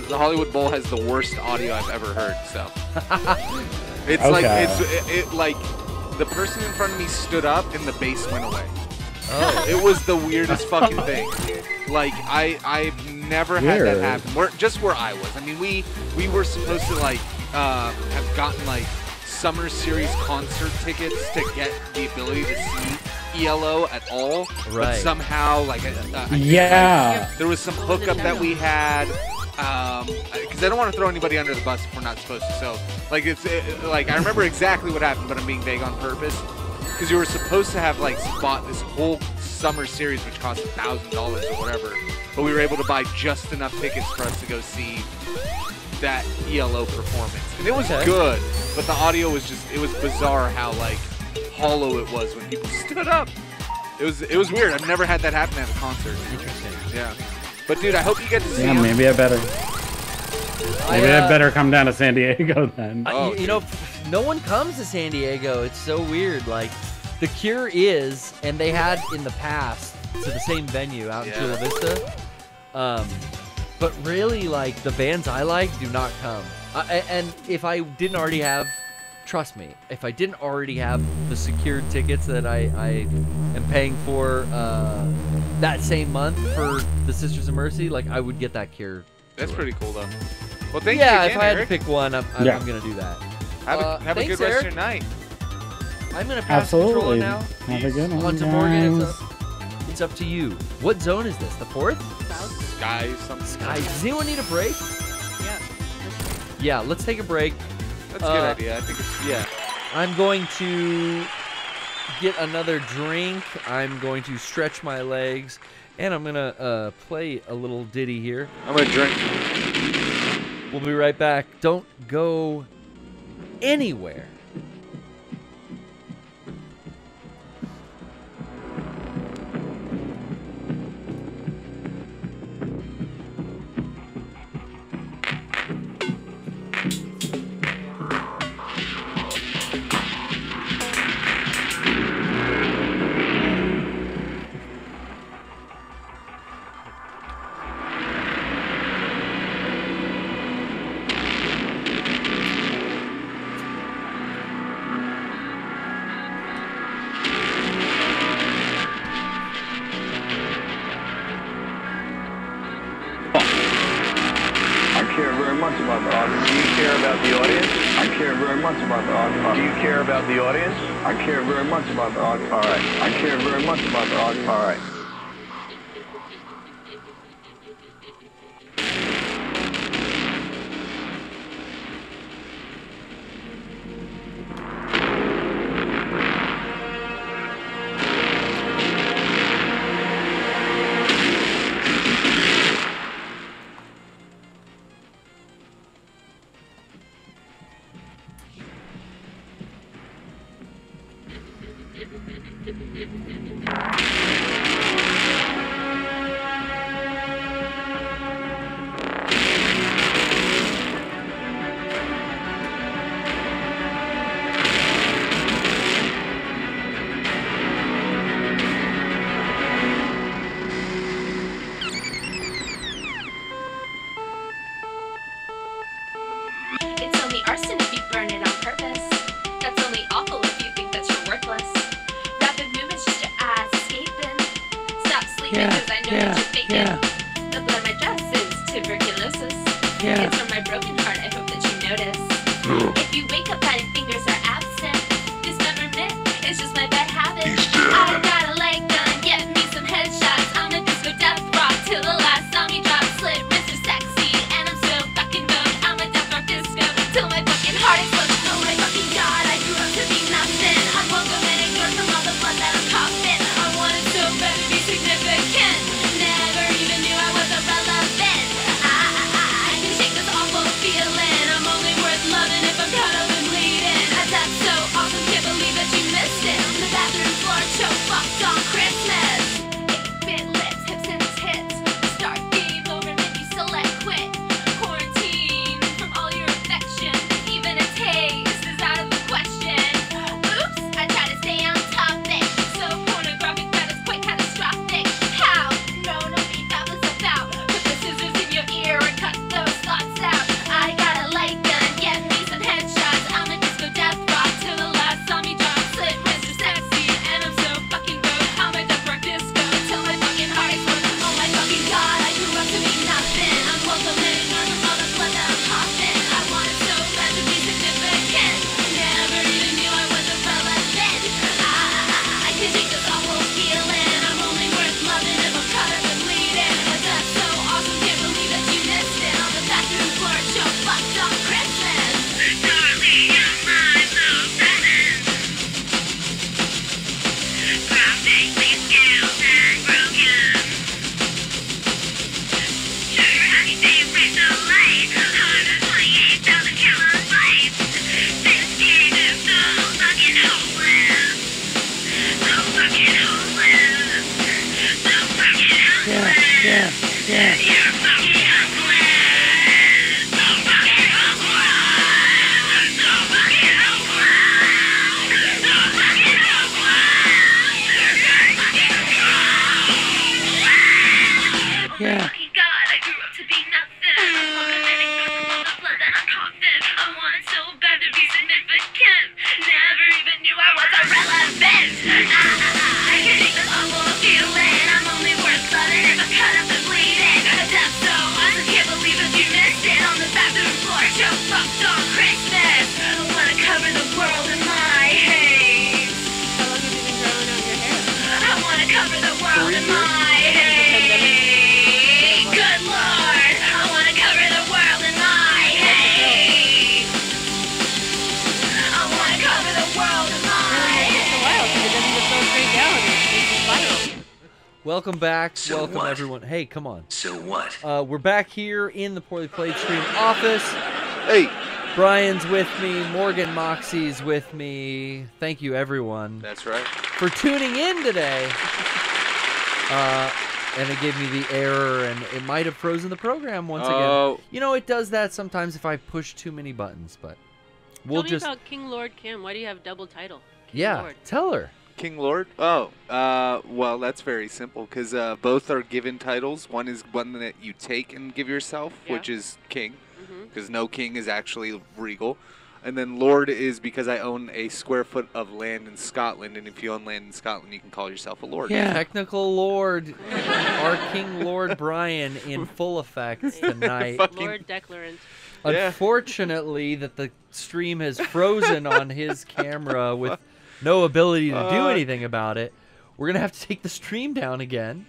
the Hollywood Bowl has the worst audio I've ever heard. So it's like it like the person in front of me stood up and the bass went away. Oh, it was the weirdest fucking thing. Like I've never had that happen. Just where I was. I mean, we were supposed to like have gotten like summer series concert tickets to get the ability to see ELO at all, but somehow like there was some hookup that we had, because I don't want to throw anybody under the bus if we're not supposed to. So like like I remember exactly what happened, but I'm being vague on purpose, because you were supposed to have like bought this whole summer series which cost $1,000 or whatever, but we were able to buy just enough tickets for us to go see that ELO performance, and it was good, but the audio was it was bizarre how like hollow it was when people stood up. It was weird. I've never had that happen at a concert. Interesting. Yeah. But dude, I hope you get to see him. Maybe I better come down to San Diego then. You know, no one comes to San Diego. It's so weird. Like, the Cure is, and they had in the past, to the same venue out in Chula Vista. But really, like, the bands I like do not come. And if I didn't already have, trust me, if I didn't already have the secured tickets that I am paying for that same month for the Sisters of Mercy, like, I would get that Cure. That's pretty cool, though. Well, thank you Yeah, again, if I had Eric. to pick one, I'm going to do that. Have a thanks, good rest Eric. of your night. I'm going to pass the controller now. Have a good one, On to Morgan. guys. It's up to you. What zone is this? The 4th? Sky, something. Sky. Does anyone need a break? Yeah, let's take a break. That's a good idea. I think it's, I'm going to get another drink. I'm going to stretch my legs. And I'm going to play a little ditty here. I'm going to drink. We'll be right back. Don't go anywhere. I care very much about the audience. Do you care about the audience? I care very much about the audience. Do you care about the audience? I care very much about the audience. All right. I care very much about the audience. All right. If you wake up and your fingers are absent, dismemberment is just my bad habit. I got a leg gun, get me some headshots. I'm a disco death rock till the last song you drop. Slit Mr. Sexy, and I'm so fucking broke. I'm a death rock disco till my fucking heart explodes. Oh my fucking god, I grew up to be nothing. I'm welcome and ignored from all the blood that I'm coughing. I wanted so bad to be significant. Never even knew I was irrelevant. I can shake this awful feeling. I'm only worth loving if I'm cut up and bleeding. That's so awesome, can't believe that you missed it. The bathroom floor choke fucked on Christmas. 8-bit lips, hips and tits. Start game over, then you select quit. Quarantine from all your affection. Even a taste is out of the question. Oops, I try to stay on topic. So pornographic that is quite catastrophic. How? No, think that was about. Put the scissors in your ear and cut those thoughts out. I got a light gun, get me some headshots. I'm a disco death rock till the last song you drop. Slit Mr. Sexy, and I'm so fucking broke. I'm a death rock disco till my fucking heart explodes. Oh my fucking god, I grew up to be nothing. I'm welcome and ignored from all the blood that I'm coughing. I wanted so bad to be significant. Never even knew I was irrelevant. I can take this awful feeling. I'm only worth loving if I'm cut up and bleeding. That's so awesome, can't believe that you missed it. On the bathroom floor, choke fucked on Christmas. Darling, you're my little present. Practically skilled and broken. Sure, I stay right so light. 128,000 kilobytes. This game is so fucking hopeless. So fucking hopeless. So fucking hopeless. You're fucking hopeless. So fucking hopeless. So fucking hopeless. So fucking hopeless. You're fucking hopeless. Yeah. Fucking god, I grew up to be nothing. Welcome and ignored from all the blood that I'm coughing. I wanted so bad to be significant. Never even knew I was irrelevant. I can take this awful feeling. I'm only worth loving if I'm cut up and bleeding. That's so awesome, can't believe that you missed it. On the bathroom floor, choke fucked on Christmas. I wanna cover the world in my hate. How long have you been growing out your hair? I wanna cover the world in my hate. Good lord, I wanna cover the world in my hate. I wanna cover the world in my hate. Welcome back. So Welcome what? everyone. Hey, come on. So what? We're back here in the Poorly Played Stream office. Hey. Brian's with me. Morgan Moxie's with me. Thank you, everyone. That's right. For tuning in today. And it gave me the error, and it might have frozen the program once again. You know, it does that sometimes if I push too many buttons, but we'll Tell just... me about King Lord Kim. Why do you have double title? King Yeah, Lord. tell her. King Lord? Oh, well, that's very simple because both are given titles. One is one that you take and give yourself, which is king, because no king is actually regal. And then Lord is because I own a square foot of land in Scotland, and if you own land in Scotland, you can call yourself a lord. Yeah. Technical Lord, our King Lord Bryan in full effect tonight. Lord Declarant. Unfortunately, that the stream has frozen on his camera with no ability to do anything about it. We're going to have to take the stream down again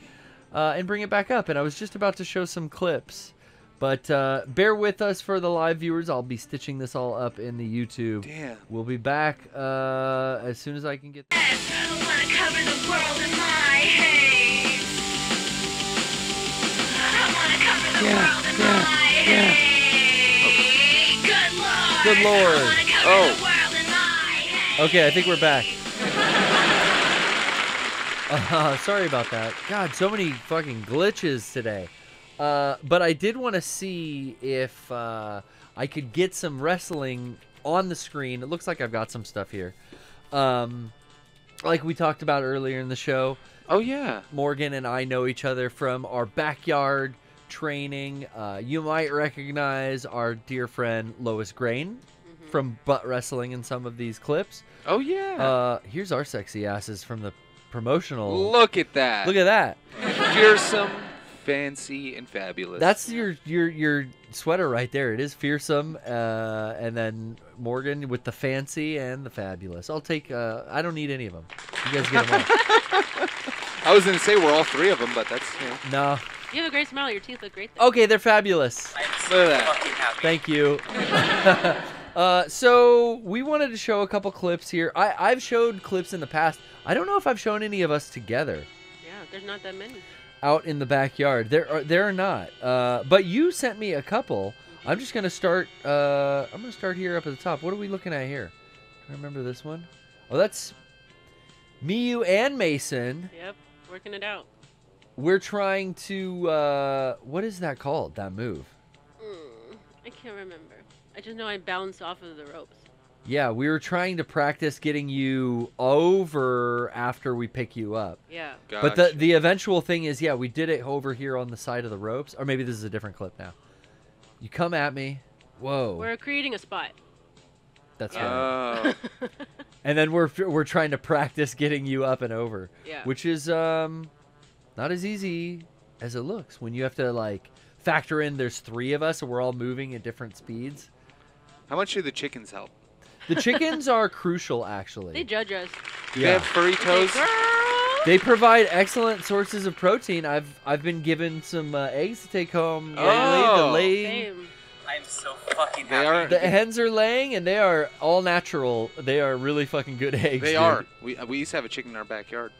and bring it back up. And I was just about to show some clips. But bear with us for the live viewers. I'll be stitching this all up in the YouTube. Damn. We'll be back as soon as I can get... I wanna cover the world in my hate. I wanna cover the world in my hate. Good lord. Good lord. I wanna cover the world in my hate. Okay, I think we're back. Sorry about that. God, so many fucking glitches today. But I did want to see if I could get some wrestling on the screen. It looks like I've got some stuff here. Like we talked about earlier in the show. Oh, yeah. Morgan and I know each other from our backyard training. You might recognize our dear friend Lois Grain from butt wrestling in some of these clips. Oh, yeah. Here's our sexy asses from the promotional. Look at that. Look at that. Fearsome Fancy and fabulous. That's your sweater right there. It is fearsome, and then Morgan with the fancy and the fabulous. I'll take. I don't need any of them. You guys get them all. I was gonna say we're all three of them, but that's No. You have a great smile. Your teeth look great. There. Okay, they're fabulous. Look at that. Thank you. So we wanted to show a couple clips here. I've showed clips in the past. I don't know if I've shown any of us together. Yeah, there's not that many. Out in the backyard. There are not. But you sent me a couple. I'm just gonna start. I'm gonna start here up at the top. What are we looking at here? I remember this one. Oh, that's me, you, and Mason. Yep, working it out. We're trying to. What is that called? That move? I can't remember. I just know I bounced off of the ropes. Yeah, we were trying to practice getting you over after we pick you up. Yeah. But the eventual thing is, yeah, we did it over here on the side of the ropes. Or maybe this is a different clip now. You come at me. Whoa. We're creating a spot. That's Yeah. right. And then we're trying to practice getting you up and over. Yeah. Which is not as easy as it looks when you have to like factor in there's 3 of us and we're all moving at different speeds. How much do the chickens help? The chickens are crucial, actually. They judge us. Do they have furry toes? They provide excellent sources of protein. I've been given some eggs to take home. Oh. The laying. I'm so fucking happy. The hens are laying, and they are all natural. They are really fucking good eggs. They dude. are. We used to have a chicken in our backyard.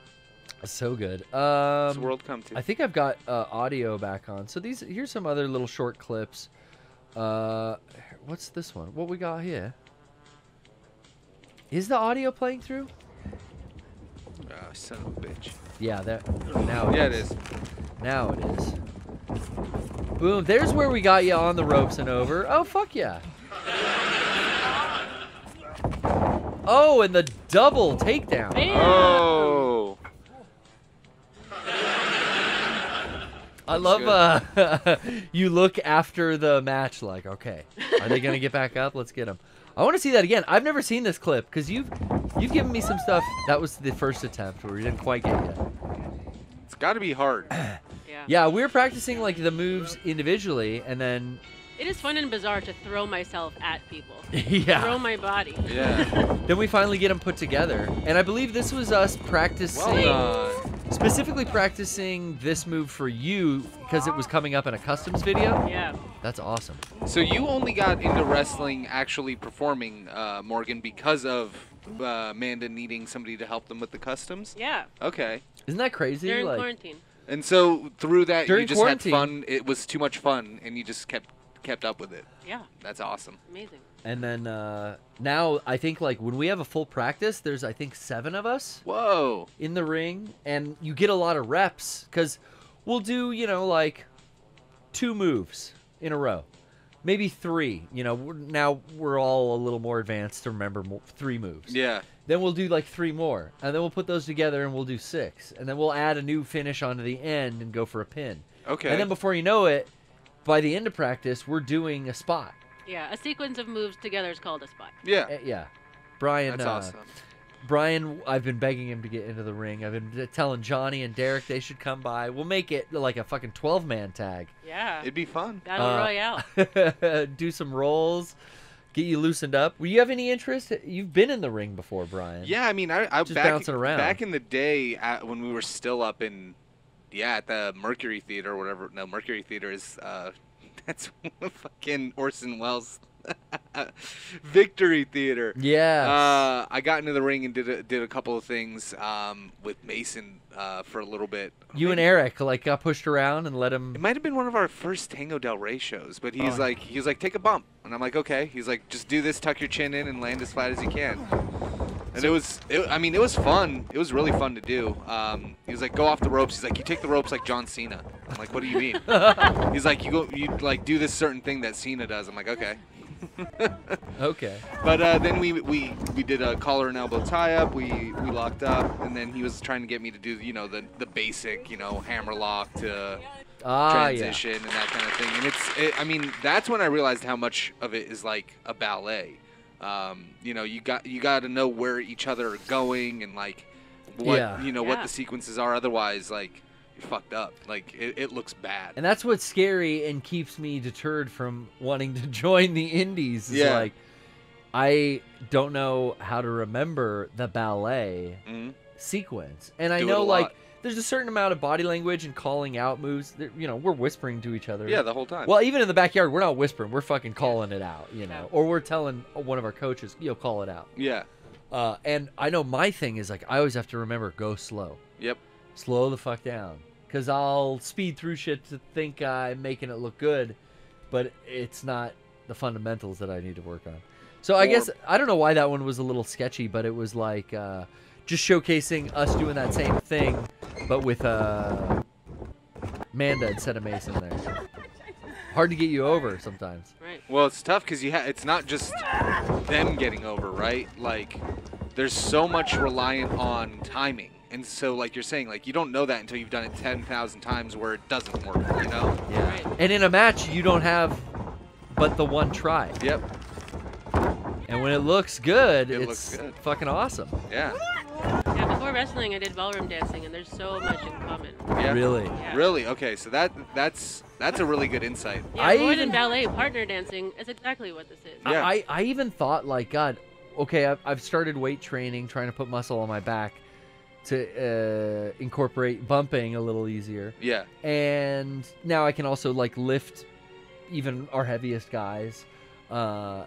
So good. It's the world come to. I think I've got audio back on. So here's some other little short clips. What's this one? What we got here? Is the audio playing through? Son of a bitch. Yeah, now it is. Now it is. Boom. There's where we got you on the ropes and over. Oh, fuck yeah. Oh, and the double takedown. Oh. I love you look after the match like, okay, are they going to get back up? Let's get them. I want to see that again. I've never seen this clip because you've given me some stuff. That was the first attempt where we didn't quite get yet. It's got to be hard. Yeah, we were practicing like the moves individually, and then It is fun and bizarre to throw myself at people. Yeah. Throw my body. Yeah. Then we finally get them put together, and I believe this was us practicing, specifically practicing this move for you because it was coming up in a customs video. Yeah. That's awesome. So you only got into wrestling actually performing, Morgan, because of Amanda needing somebody to help them with the customs? Yeah. Okay. Isn't that crazy? During like, quarantine. And so through that, During you just quarantine. had fun. It was too much fun, and you just kept up with it. Yeah. That's awesome. Amazing. And then now I think like when we have a full practice, there's I think 7 of us. Whoa. In the ring, and you get a lot of reps because we'll do like 2 moves in a row, maybe 3. Now we're all a little more advanced to remember 3 moves. Yeah. Then we'll do like 3 more, and then we'll put those together and we'll do 6, and then we'll add a new finish onto the end and go for a pin. Okay. And then before you know it, by the end of practice, we're doing a spot. Yeah, a sequence of moves together is called a spot. Yeah. Yeah. Brian. That's awesome. Brian, I've been begging him to get into the ring. I've been telling Johnny and Derek they should come by. We'll make it like a fucking 12-man tag. Yeah. It'd be fun. Battle Royale. Do some rolls. Get you loosened up. Will you have any interest? You've been in the ring before, Brian. Yeah, I mean, I just bouncing around. Back in the day when we were still up in, at the Mercury Theater or whatever. No, Mercury Theater is, that's fucking Orson Welles' Victory Theater. Yeah. I got into the ring and did a couple of things with Mason for a little bit. You and Eric got pushed around and let him. It might have been one of our first Tango Del Rey shows, but he was like, take a bump, and I'm like, okay. He's like, just do this, tuck your chin in, and land as flat as you can. And it was fun. It was really fun to do. He was like, go off the ropes. He's like, you take the ropes like John Cena. I'm like, what do you mean? He's like, you do this certain thing that Cena does. I'm like, okay. Okay. But then we did a collar and elbow tie up. We locked up, and then he was trying to get me to do the basic hammer lock to transition and that kind of thing. And that's when I realized how much of it is like a ballet. You got to know where each other are going and what what the sequences are. Otherwise, you're fucked up. Like it looks bad. And that's what's scary and keeps me deterred from wanting to join the indies. Is like, I don't know how to remember the ballet sequence, and I know like there's a certain amount of body language and calling out moves that, you know, we're whispering to each other. Yeah, the whole time. Well, even in the backyard, we're not whispering. We're fucking calling it out, you know. Or we're telling one of our coaches, you know, call it out. Yeah. And I know my thing is, like, I always have to remember, go slow. Yep. Slow the fuck down. Because I'll speed through shit to think I'm making it look good, but it's not the fundamentals that I need to work on. So I guess, I don't know why that one was a little sketchy, but it was like... just showcasing us doing that same thing, but with Manda instead of Mason there. Hard to get you over sometimes. Right. Well, it's tough because it's not just them getting over, right? Like, there's so much reliant on timing. And so, like you're saying, like, you don't know that until you've done it 10,000 times where it doesn't work, you know? Yeah. Right. And in a match, you don't have but the one try. Yep. And when it looks good, looks good. Fucking awesome. Yeah. Yeah, before wrestling, I did ballroom dancing, and there's so much in common. Yeah. Really? Yeah. Really? Okay, so that's a really good insight. Yeah, more than ballet, partner dancing is exactly what this is. Yeah. I even thought, like, God, okay, I've started weight training, trying to put muscle on my back to incorporate bumping a little easier. Yeah. And now I can also, like, lift even our heaviest guys. I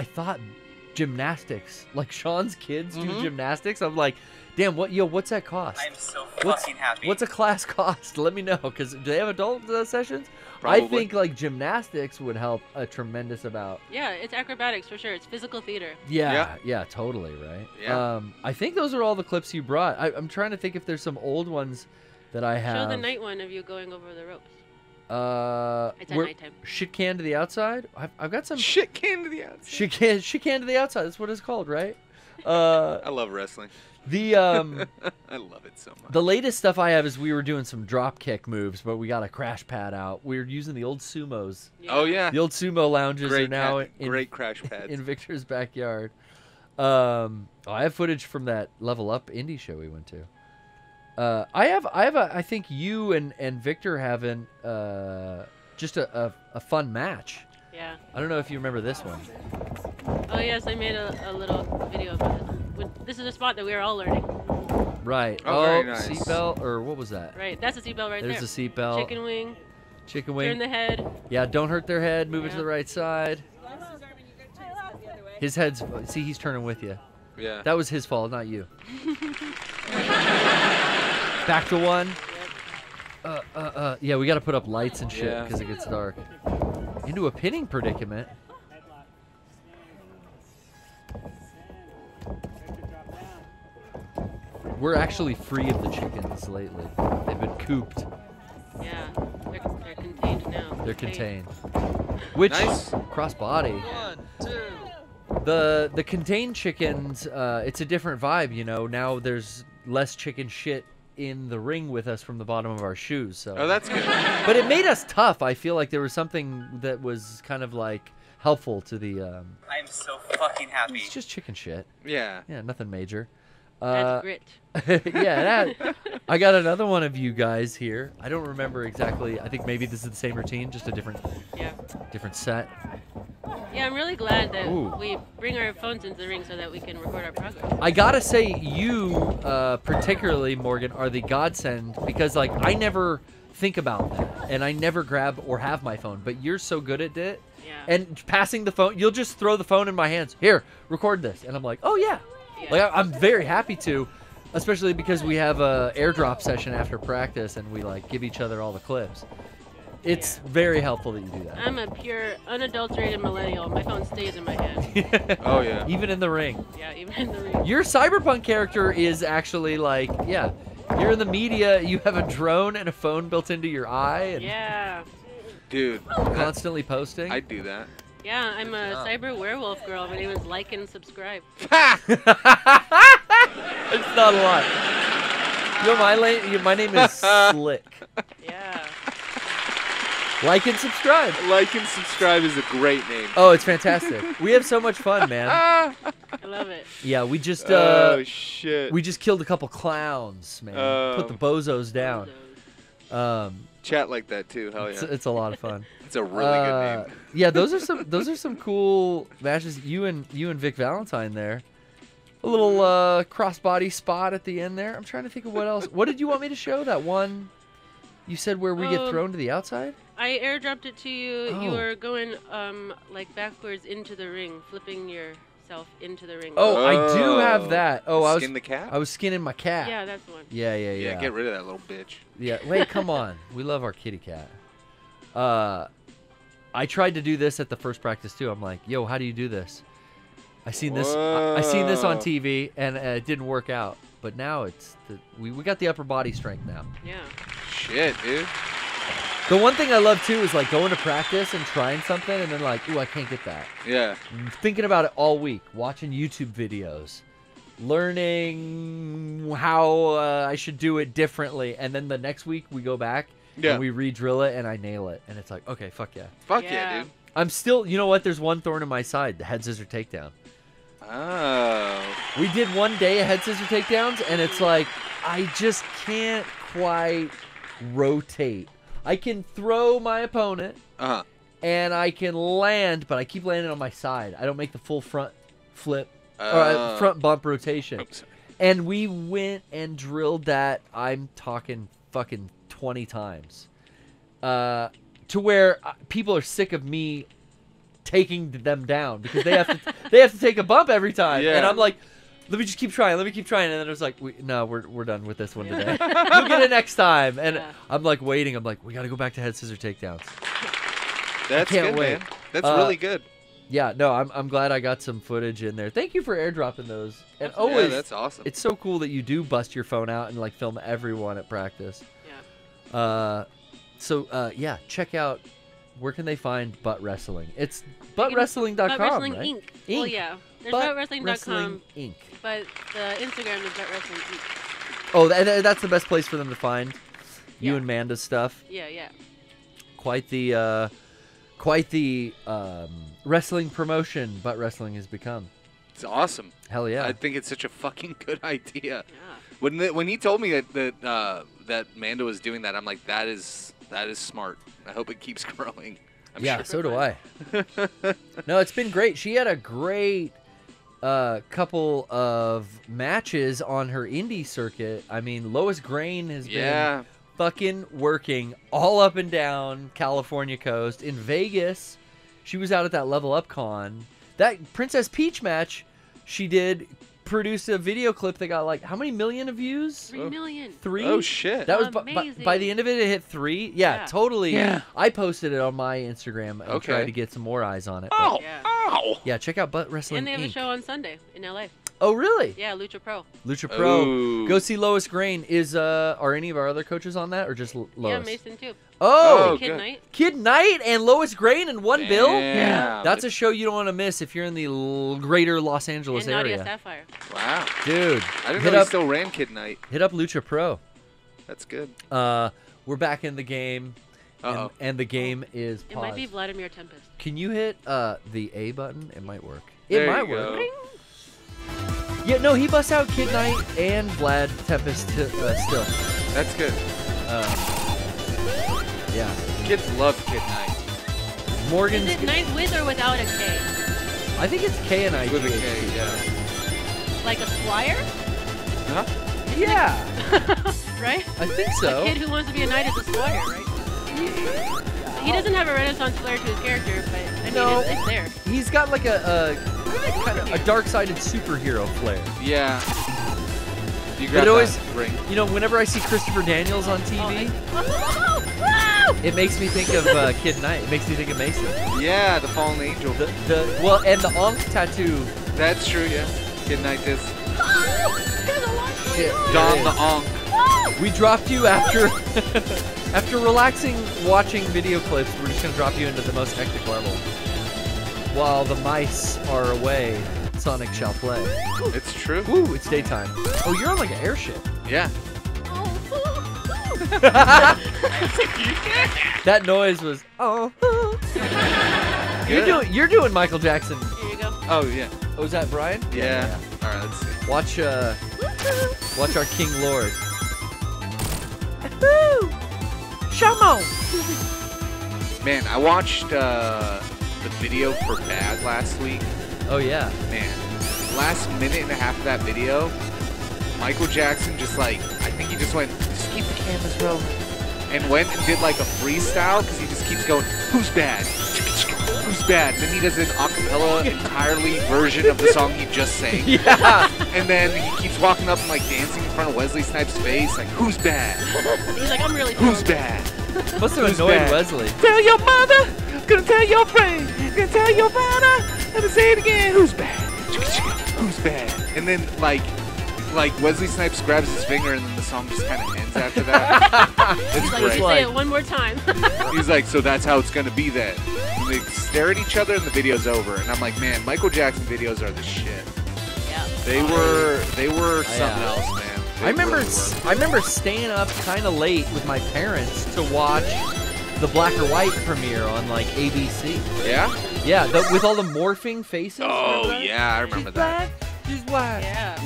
thought gymnastics, like Sean's kids do gymnastics. I'm like, damn, what's that cost? I'm so fucking happy. What's a class cost? Let me know, because do they have adult sessions? Probably. I think like gymnastics would help a tremendous amount. Yeah, it's acrobatics for sure. It's physical theater. Yeah, totally, right? Yeah. I think those are all the clips you brought. I'm trying to think if there's some old ones that I have. Show the night one of you going over the ropes. It's at nighttime. Shit can to the outside. I've got some shit can to the outside. Shit can to the outside. That's what it's called, right? I love wrestling. The I love it so much. The latest stuff I have is we were doing some drop kick moves, but we got a crash pad out. We were using the old sumos. Yeah. Oh yeah. The old sumo lounges are now great crash pads in Victor's backyard. I have footage from that Level Up indie show we went to. I think you and Victor having just a fun match. Yeah. I don't know if you remember this one. Oh yes, I made a little video about it. This is a spot that we are all learning. Right. Oh, very nice. Seatbelt, or what was that? Right, that's a seatbelt right there. There's a seatbelt. Chicken wing. Chicken wing. Turn the head. Yeah, don't hurt their head. Move it to the right side. His head's. See, he's turning with you. Yeah. That was his fault, not you. Back to one. Yep. Yeah, we got to put up lights and shit Yeah. because it gets dark. Into a pinning predicament. We're actually free of the chickens lately. They've been cooped. Yeah, they're contained now. They're contained. Which cross body. 1, 2. The contained chickens, it's a different vibe, you know. Now there's less chicken shit in the ring with us from the bottom of our shoes. So. Oh, that's good. But it made us tough. I feel like there was something that was kind of like helpful to the. I'm so fucking happy. It's just chicken shit. Yeah. Yeah, nothing major. That's grit. Yeah, I got another one of you guys here. I don't remember exactly. I think maybe this is the same routine, just a different set. Yeah, I'm really glad that we bring our phones into the ring so that we can record our progress. I gotta say, you particularly, Morgan, are the godsend because like I never think about that, and I never grab or have my phone. But you're so good at it. Yeah. And passing the phone, you'll just throw the phone in my hands. Here, record this, and I'm like, oh yeah. Like I'm very happy to, especially because we have a airdrop session after practice and we like give each other all the clips. It's very helpful that you do that. I'm a pure, unadulterated millennial. My phone stays in my hand. Oh yeah. Even in the ring. Yeah, even in the ring. Your cyberpunk character is actually like, yeah, you're in the media. You have a drone and a phone built into your eye. And yeah. Dude. Constantly posting. I'd do that. Yeah, I'm a cyber werewolf girl. My name is Like and Subscribe. It's not a lot. You know, my name is Slick. Yeah. Like and subscribe. Like and subscribe is a great name. Oh, it's fantastic. We have so much fun, man. I love it. Yeah, we just oh shit. we just killed a couple clowns, man. Put the bozos down. Chat like that too. Hell yeah. It's a lot of fun. It's a really good name. Yeah, those are some cool matches. You and Vic Valentine there. A little crossbody spot at the end there. I'm trying to think of what else. What did you want me to show? That one you said where we get thrown to the outside? I airdropped it to you. Oh. You were going like backwards into the ring, flipping yourself into the ring. Oh, I do have that. Oh, I was Skin the cat? I was skinning my cat. Yeah, that's the one. Yeah. Get rid of that little bitch. Yeah, wait, come on. We love our kitty cat. I tried to do this at the first practice too. I'm like, yo, how do you do this? I seen this on TV and it didn't work out. But now we got the upper body strength now. Yeah. Shit, dude. The one thing I love too is like going to practice and trying something and then like, ooh, I can't get that. Yeah. Thinking about it all week, watching YouTube videos, learning how I should do it differently, and then the next week we go back and we re-drill it and I nail it, and it's like, okay, fuck yeah. Fuck yeah, dude. I'm still, you know what? There's one thorn in my side: the head scissor takedown. Oh. We did one day of head scissor takedowns, and it's like I just can't quite rotate. I can throw my opponent, and I can land, but I keep landing on my side. I don't make the full front flip or front bump rotation. Oops. And we went and drilled that. I'm talking fucking 20 times, to where people are sick of me taking them down because they have to take a bump every time. Yeah. And I'm like, let me just keep trying. Let me keep trying. And then it was like, no, we're done with this one today. You'll get it next time. And I'm like waiting. I'm like, we got to go back to head scissor takedowns. That's can't good, wait. man. That's really good. Yeah, no, I'm glad I got some footage in there. Thank you for airdropping those. And Yeah, always, that's awesome. It's so cool that you do bust your phone out and like film everyone at practice. Yeah. Yeah, check out. Where can they find Butt Wrestling? It's buttwrestling.com, Butt Wrestling right? Inc. Well, yeah. There's buttwrestling.com. Wrestling Inc. But the Instagram is Butt Wrestling Inc. Oh, that's the best place for them to find you and Manda's stuff. Yeah, yeah. Quite the wrestling promotion Butt Wrestling has become. It's awesome. Hell yeah. I think it's such a fucking good idea. Yeah. When he told me that Manda was doing that, I'm like, that is smart. I hope it keeps growing. Yeah, so do I. No, it's been great. She had a great couple of matches on her indie circuit. I mean, Lois Grain has been fucking working all up and down California coast. In Vegas, she was out at that Level Up Con. That Princess Peach match she did produced a video clip that got like how many million of views? 3 million. 3? Oh shit. That was amazing. by the end of it hit 3. Yeah, totally. Yeah. I posted it on my Instagram and tried to get some more eyes on it. Oh, Yeah. Yeah, check out Butt Wrestling And they have a Inc. show on Sunday in LA. Oh, really? Yeah, Lucha Pro. Lucha Pro. Ooh. Go see Lois Grain. Are any of our other coaches on that or just Lois? Yeah, Mason too. Oh, Kid good. Knight. Kid Knight and Lois Grain in one bill? Yeah. That's a show you don't want to miss if you're in the greater Los Angeles And area. Nadia Sapphire. Wow. Dude, I didn't hit know he up, still ran Kid Night. hit up Lucha Pro. That's good. We're back in the game, and the game is It might paused. be Vladimir Tempest. Can you hit the A button? It might work. There It you might go. work. Yeah, no, he busts out Kid Knight and Vlad Tempest still. That's good. Yeah. Kids love Kid Night. Morgan's. Is it Knight with or without a K? I think it's K and I. With a K, yeah. Like a squire? Huh? Yeah. Right? I think so. A kid who wants to be a knight is a squire, right? He doesn't have a Renaissance flair to his character, but I mean, it's there. He's got like a dark-sided superhero flair. Yeah. You But grab it always, that ring. you know, whenever I see Christopher Daniels on TV, it makes me think of Kid Knight. It makes me think of Mason. Yeah, the fallen angel. And the Ankh tattoo. That's true, yeah. Kid Night is. Shit, Don it the is. Ankh. We dropped you after after relaxing watching video clips. We're just gonna drop you into the most hectic level. While the mice are away, Sonic shall play. It's true. Woo! It's daytime. Oh, you're on like an airship. Yeah. That noise was. Oh. You're doing Michael Jackson. Here you go. Oh yeah. Oh, was that Bryan? Yeah. All right, let's see. Watch our King Lord. Shamo. Man, I watched the video for Bad last week. Oh yeah. Man, last minute and a half of that video, Michael Jackson just like, I think he just went, just keep the cameras rolling, and went and did like a freestyle because he just keeps going, who's bad? Who's bad? Then he does an acapella entirely version of the song he just sang. Yeah. And then he keeps walking up and like dancing in front of Wesley Snipes' face, like, who's bad? He's like, I'm really Who's cold. bad? Must have Who's annoyed bad? Wesley. Tell your mother, gonna tell your friend, gonna tell your father, gonna say it again. Who's bad? Who's bad? And then like Wesley Snipes grabs his finger, and then the song just kind of ends after that. It's He's like, great. say it one more time. He's like, so that's how it's gonna be then. And they stare at each other, and the video's over. And I'm like, man, Michael Jackson videos are the shit. Yeah. They were something else, man. They I remember really were. I remember staying up kind of late with my parents to watch the black or white premiere on like ABC. Yeah? Yeah, with all the morphing faces. Oh remember that? yeah, I remember that. She's white. Yeah.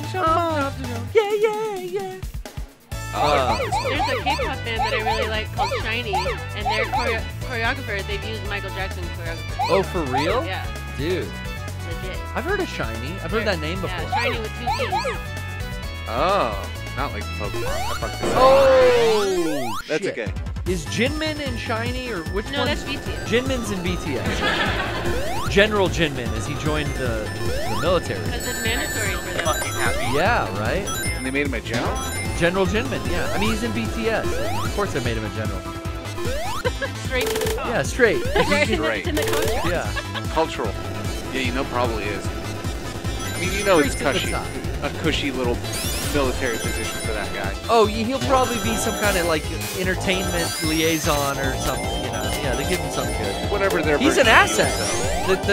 Yeah. There's a K-pop band that I really like called Shiny, and their choreographer, they've used Michael Jackson choreographer. Oh, for real? Yeah. Dude. Legit. I've heard of Shiny. I've heard that name before. Yeah, Shiny with 2 T's. Oh, not like Pokemon. I fucked this up. Oh, That's shit. okay. Is Jinmin in Shiny or which No, one? that's BTS. Jinmin's in BTS. General Jinmin as he joined the military. Because it's mandatory for them. Fucking happy. Yeah, right? And they made him a general? General Jinmin, yeah. I mean, he's in BTS. Of course they made him a general. Straight to the top. Yeah, straight. Right in Right. the contract. Yeah. Cultural. Yeah, you know, probably is. I mean, you know, it's Straight to the cushy. top. A cushy little military position for that guy. Oh, he'll probably be some kind of like entertainment liaison or something, you know. Yeah, they give him something good. Whatever they're He's an bringing asset. you, But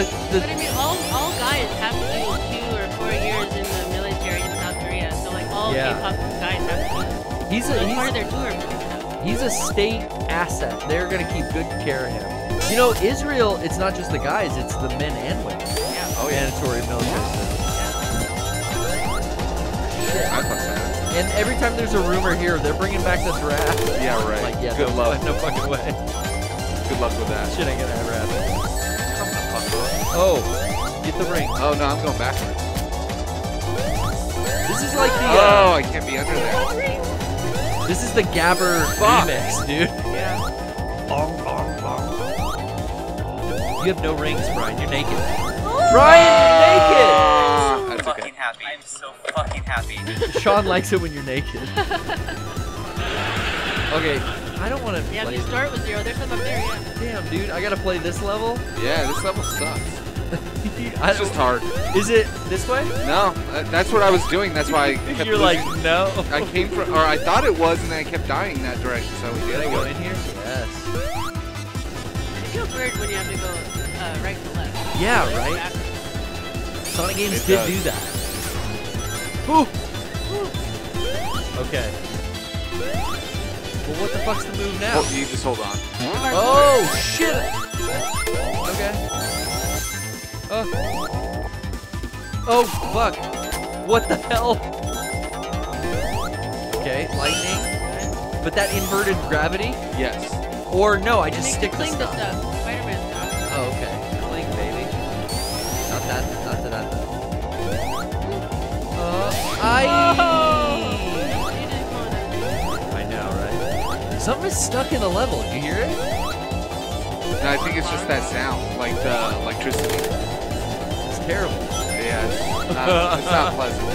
I mean, all guys have to do 2 or 4 years in the military in South Korea. So like all Yeah. K-pop guys have to do it. He's So it's part a of their tour and stuff. he's a state asset. They're gonna keep good care of him. You know, Israel, it's not just the guys, it's the men and women. Yeah. Oh, mandatory military service. I fuck that. And every time there's a rumor here, they're bringing back the draft. Yeah, right. Like, yeah, Good luck. No fucking way. Good luck with that. Shit ain't gonna ever happen. Come the fuck on. Oh, get the ring. Oh, no, I'm going backwards. This is like the. Oh, I can't be under there. This is the Gabber remix, dude. Yeah. You have no rings, Bryan. You're naked. Bryan, you're naked. That's Fucking okay. happy. I'm so fucking happy. Sean likes it when you're naked. Okay, I don't want to Yeah, if play. you start with 0, there's some up there, yeah. Damn, dude, I gotta play this level. Yeah, this level sucks. It's It's just hard. Is it this way? No, that's what I was doing. That's why I kept You're like, losing. no. I came from, or I thought it was, and then I kept dying that direction. So we Can I did go in here? Yes. I feel weird when you have to go right to left. Yeah, Like right? backwards. Sonic games It did does. do that. Ooh. Okay. Well, what the fuck's the move now? Oh, you just hold on. Oh, shit! Okay. Oh, fuck. What the hell? Okay, lightning. But that inverted gravity? Yes. Or no, I just Make stick the the cling stuff. Spider-Man stuff. Oh, okay. Cling, baby. Not that. I know, right? Something is stuck in the level. Did you hear it? No, I think it's just that sound, like the electricity. It's terrible. Yeah, it's not pleasant.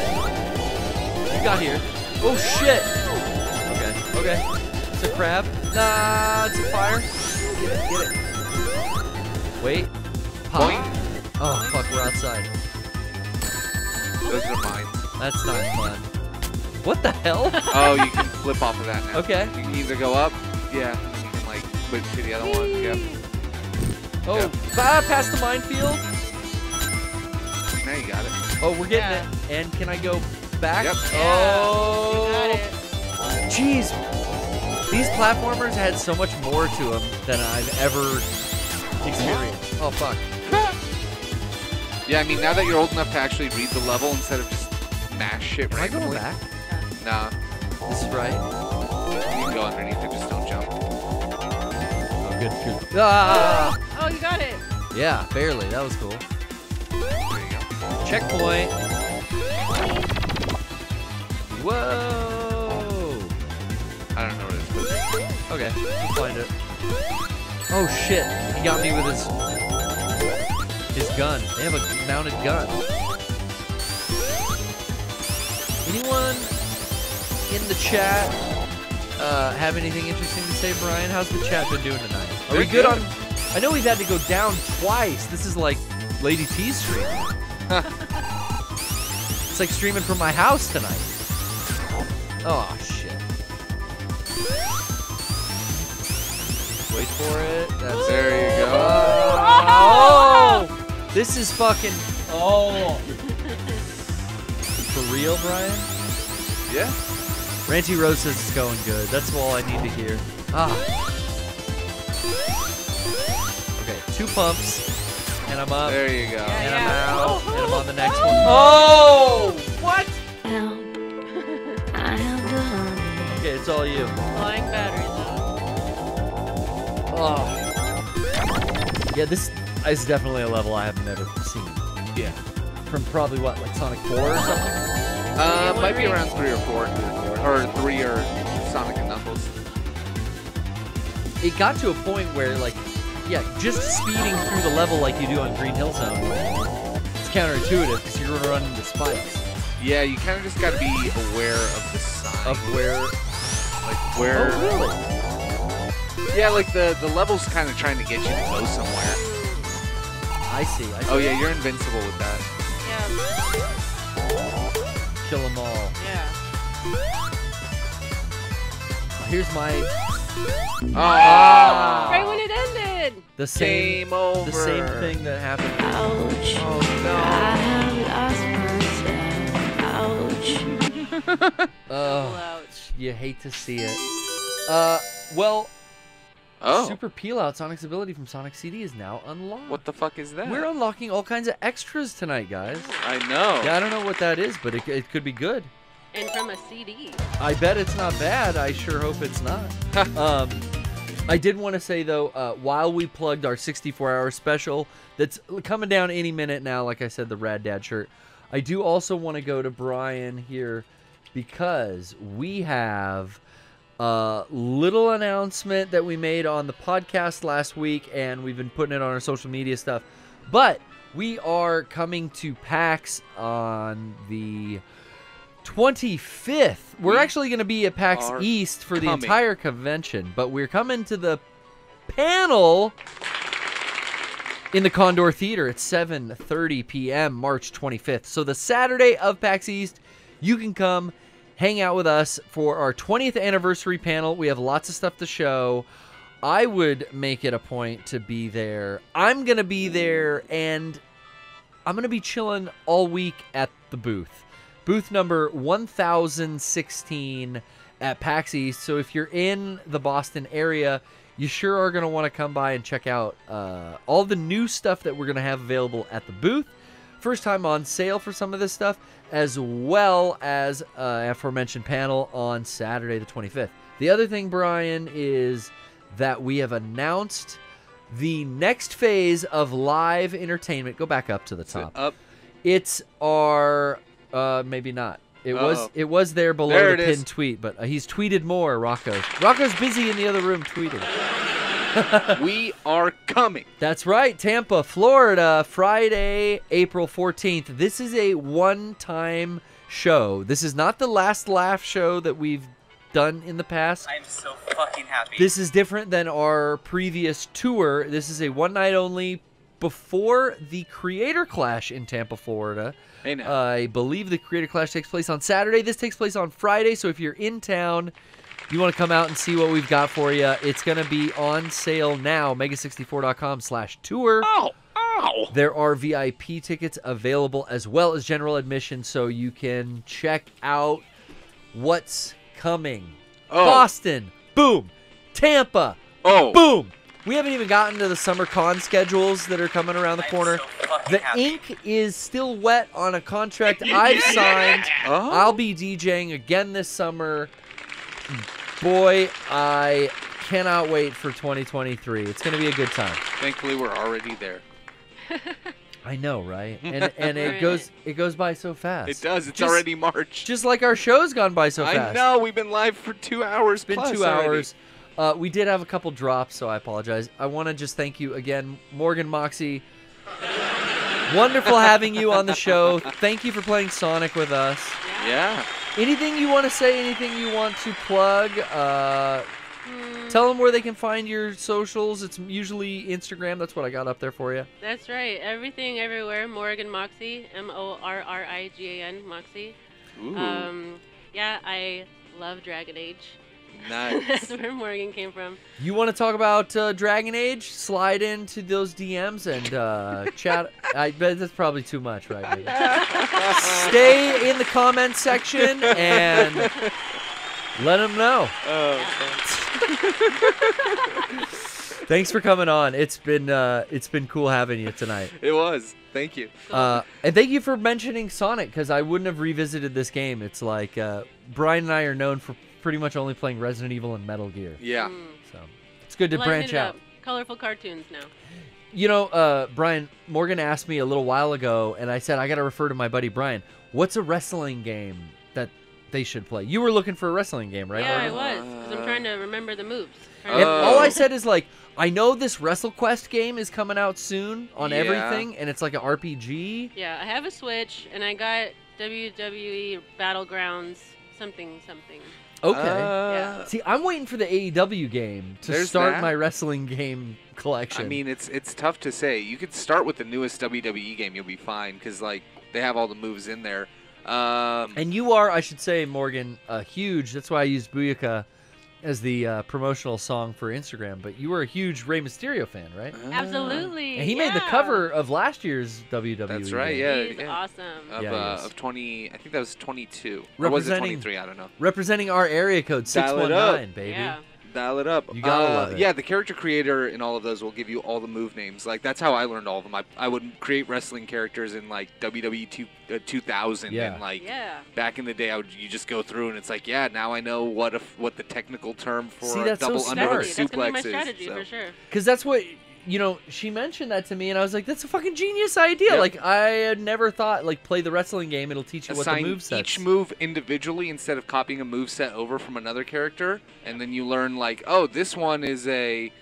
You got here. Oh, shit. Okay. It's a crab. Nah, it's a fire. Get it. Wait. Pop. Boing. Oh, fuck, we're outside. Those are mine. That's not fun. What the hell? Oh, you can flip off of that now. Okay. You can either go up, yeah, and then you can like flip to the other one. Yep. Oh, Yep. past the minefield. Now you got it. Oh, we're getting it. And can I go back? Yep. Oh. You got it. Jeez. These platformers had so much more to them than I've ever experienced. Oh, fuck. Yeah, I mean, now that you're old enough to actually read the level instead of just mash shit randomly. Am I going back? Nah. This is right. You can go underneath it, just don't jump. Oh, good. Ah! Oh, you got it. Yeah, barely. That was cool. There you go. Checkpoint. Whoa! I don't know where it is. Okay, we'll find it. Oh shit! He got me with his gun. They have a mounted gun. Anyone in the chat have anything interesting to say, Brian? How's the chat been doing tonight? Are we good on? I know we've had to go down twice. This is like Lady T's stream. It's like streaming from my house tonight. Oh shit! Wait for it. That's there you go. Oh! This is fucking. Oh. For real, Brian? Yeah. Ranty Rose says it's going good. That's all I need to hear. Ah. Okay, 2 pumps, and I'm up. There you go. And I'm out, and I'm on the next one. Oh! What? Okay, it's all you. Flying batteries. Oh. Yeah, this is definitely a level I have never seen. Yeah. From probably what, like Sonic 4 or something? Might be around 3 or 4. Or 3 or Sonic and Knuckles. It got to a point where, like, yeah, just speeding through the level like you do on Green Hill Zone, it's counterintuitive because you're going to run into spikes. Yeah, you kind of just got to be aware of the sign. Of where... Like, where... Oh, really? Yeah, like the level's kind of trying to get you to go somewhere. I see. Oh, yeah, you're invincible with that. Yeah. Kill them all. Yeah. Here's my... Ah! Right when it ended! The same... Game over. The same thing that happened. Ouch. Oh, no. Ouch. Oh, ouch. You hate to see it. Well... Oh. Super Peel Out, Sonic's ability from Sonic CD is now unlocked. What the fuck is that? We're unlocking all kinds of extras tonight, guys. I know. Yeah, I don't know what that is, but it could be good. And from a CD. I bet it's not bad. I sure hope it's not. I did want to say, though, while we plugged our 64-hour special that's coming down any minute now, like I said, the Rad Dad shirt, I do also want to go to Brian here because we have... little announcement that we made on the podcast last week, and we've been putting it on our social media stuff. But we are coming to PAX on the 25th. We're actually going to be at PAX East for the entire convention, but we're coming to the panel in the Condor Theater at 7:30 p.m. March 25th. So the Saturday of PAX East, you can come hang out with us for our 20th anniversary panel. We have lots of stuff to show. I would make it a point to be there. I'm going to be there, and I'm going to be chilling all week at the booth. Booth number 1016 at PAX East. So if you're in the Boston area, you sure are going to want to come by and check out all the new stuff that we're going to have available at the booth. First time on sale for some of this stuff, as well as aforementioned panel on Saturday the 25th. The other thing, Brian, is that we have announced the next phase of live entertainment. Go back up to the top. Up. It's our maybe not. It was there below the pinned tweet, but he's tweeted more. Rocco's busy in the other room tweeting. We are coming. That's right. Tampa, Florida, Friday, April 14th. This is a one-time show. This is not the Last Laugh show that we've done in the past. I'm so fucking happy. This is different than our previous tour. This is a one-night only before the Creator Clash in Tampa, Florida. Hey, now. I believe the Creator Clash takes place on Saturday. This takes place on Friday, so if you're in town, you want to come out and see what we've got for you, it's going to be on sale now, mega64.com/tour. Ow! There are VIP tickets available as well as general admission, so you can check out what's coming. Boston, Boom. Tampa. Oh. Boom. We haven't even gotten to the summer con schedules that are coming around the corner. The ink is still wet on a contract I've signed. Oh. I'll be DJing again this summer. Boy, I cannot wait for 2023. It's going to be a good time. Thankfully, we're already there. I know, right? And it goes by so fast. It does. It's already March. Just like our show's gone by so fast. I know. We've been live for 2 hours. It's been 2 hours. We did have a couple drops, so I apologize. I want to just thank you again, Morgan, Moxie. Wonderful having you on the show. Thank you for playing Sonic with us. Yeah. Anything you want to say? Anything you want to plug? Tell them where they can find your socials. It's usually Instagram. That's what I got up there for you. That's right. Everything, everywhere. Morrigan Moxie. Morrigan Moxie. Ooh. Yeah, I love Dragon Age. Nice. That's where Morrigan came from. You want to talk about Dragon Age? Slide into those DMs and chat. I bet that's probably too much, right? Baby? Stay in the comments section and let them know. Oh, thanks for coming on. It's been cool having you tonight. It was. Thank you. And thank you for mentioning Sonic, because I wouldn't have revisited this game. It's like Bryan and I are known for pretty much only playing Resident Evil and Metal Gear. Yeah. So it's good to Lighten branch it out. up. Colorful cartoons now. You know, Bryan, Morgan asked me a little while ago, and I said, I got to refer to my buddy Bryan. What's a wrestling game that they should play? You were looking for a wrestling game, right? Yeah, Morgan? I was, because I'm trying to remember the moves. And all I said is, like, I know this WrestleQuest game is coming out soon on everything, and it's like an RPG. Yeah, I have a Switch, and I got WWE Battlegrounds something. Okay. Yeah. See, I'm waiting for the AEW game to start my wrestling game collection. I mean, it's tough to say. You could start with the newest WWE game. You'll be fine because, like, they have all the moves in there. And you are, I should say, Morgan, huge. That's why I used Booyaka as the promotional song for Instagram. But you were a huge Rey Mysterio fan, right? Absolutely. And he made the cover of last year's WWE. That's right. game. He's awesome. Of 20, I think that was 22. Or was it 23? I don't know. Representing our area code 619, baby. Yeah. Dial it up. You gotta love it. Yeah, the character creator in all of those will give you all the move names. Like, that's how I learned all of them. I would create wrestling characters in, like, WWE 2000. Yeah. And, like, back in the day, you just go through and it's like, yeah, now I know what the technical term for a double underhook suplex That's gonna be my is. strategy for sure. Because that's what, you know, she mentioned that to me, and I was like, that's a fucking genius idea. Yep. Like, I had never thought, like, play the wrestling game, it'll teach you what the moveset. Each move individually instead of copying a moveset over from another character, and then you learn, like, oh, this one is a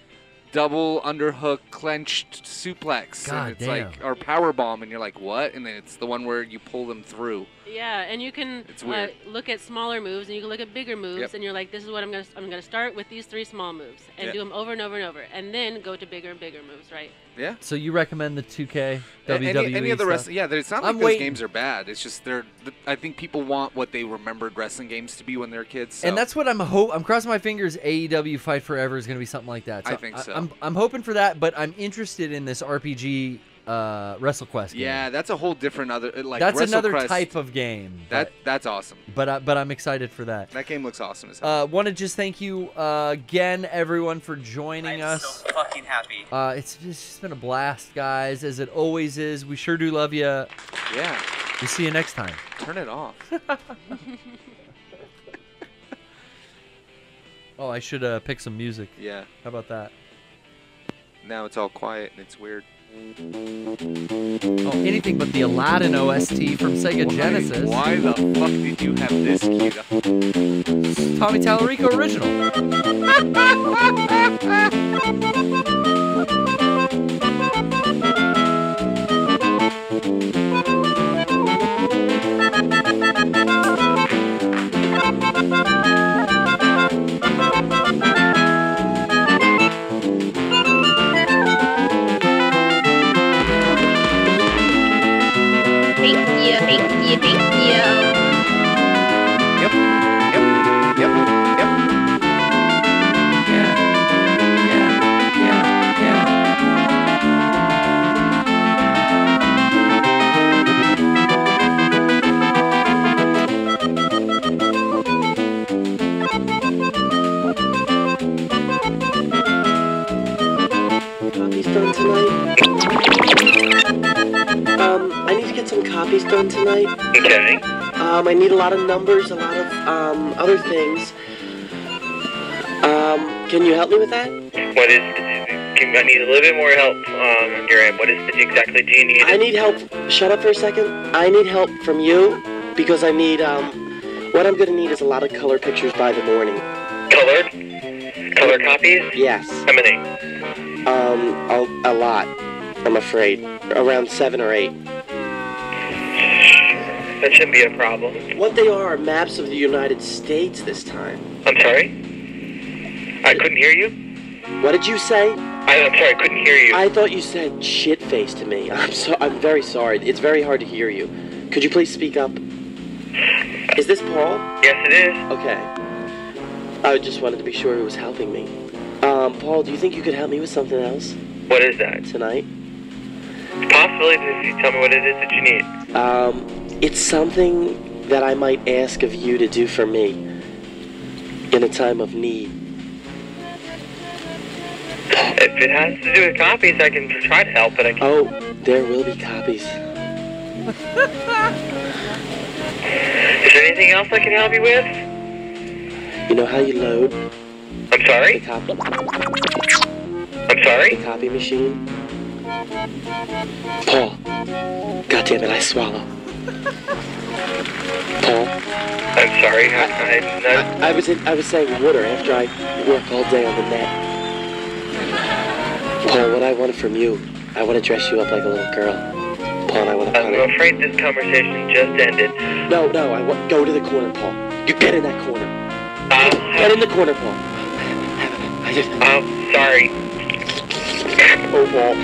double underhook clenched suplex, God and it's damn. like, or power bomb, and you're like, what? And then it's the one where you pull them through. Yeah, and you can weird. look at smaller moves, and you can look at bigger moves, Yep. and you're like, this is what I'm gonna start with these 3 small moves, and do them over and over and over, and then go to bigger and bigger moves, right? Yeah. So you recommend the 2K WWE Any of the stuff? wrestling? Yeah, it's not like I'm those waiting. games are bad. It's just I think people want what they remembered wrestling games to be when they're kids. So. And that's what I'm crossing my fingers. AEW Fight Forever is going to be something like that. I think so. I'm hoping for that, but I'm interested in this RPG WrestleQuest game. Yeah, that's a whole different that's another type of game. That's awesome. But I'm excited for that. That game looks awesome as hell. Want to just thank you again, everyone, for joining us. I'm so fucking happy. It's just been a blast, guys, as it always is. We sure do love you. Yeah. We'll see you next time. Turn it off. Oh, I should pick some music. Yeah. How about that? Now it's all quiet and it's weird. Oh, anything but the Aladdin OST from Sega Genesis. Why the fuck did you have this queued up? Tommy Tallarico original. Thank you. Yep. done tonight. Okay. I need a lot of numbers, a lot of other things. Can you help me with that? I need a little bit more help on your end. What exactly do you need? I need help. Shut up for a second. I need help from you because I need, what I'm gonna need is a lot of color pictures by the morning. Colored? Color copies? Yes. How many? A lot, I'm afraid. Around 7 or 8. That shouldn't be a problem. What they are maps of the United States this time. I'm sorry? I couldn't hear you? What did you say? I'm sorry, I couldn't hear you. I thought you said shit face to me. I'm very sorry. It's very hard to hear you. Could you please speak up? Is this Paul? Yes, it is. Okay. I just wanted to be sure he was helping me. Paul, do you think you could help me with something else? What is that? Tonight? Possibly, if you tell me what it is that you need. It's something that I might ask of you to do for me in a time of need. If it has to do with copies, I can try to help, but I can't. Oh, there will be copies. Is there anything else I can help you with? You know how you load? I'm sorry? The copy. I'm sorry? The copy machine. Paul. God damn it, I swallow. Paul. I'm sorry. I was saying water after I work all day on the net. Paul, what I wanted from you, I want to dress you up like a little girl. Paul, I want to I'm afraid this conversation just ended. No, go to the corner, Paul. You get in that corner. Get in the corner, Paul. Sorry. Oh, Paul.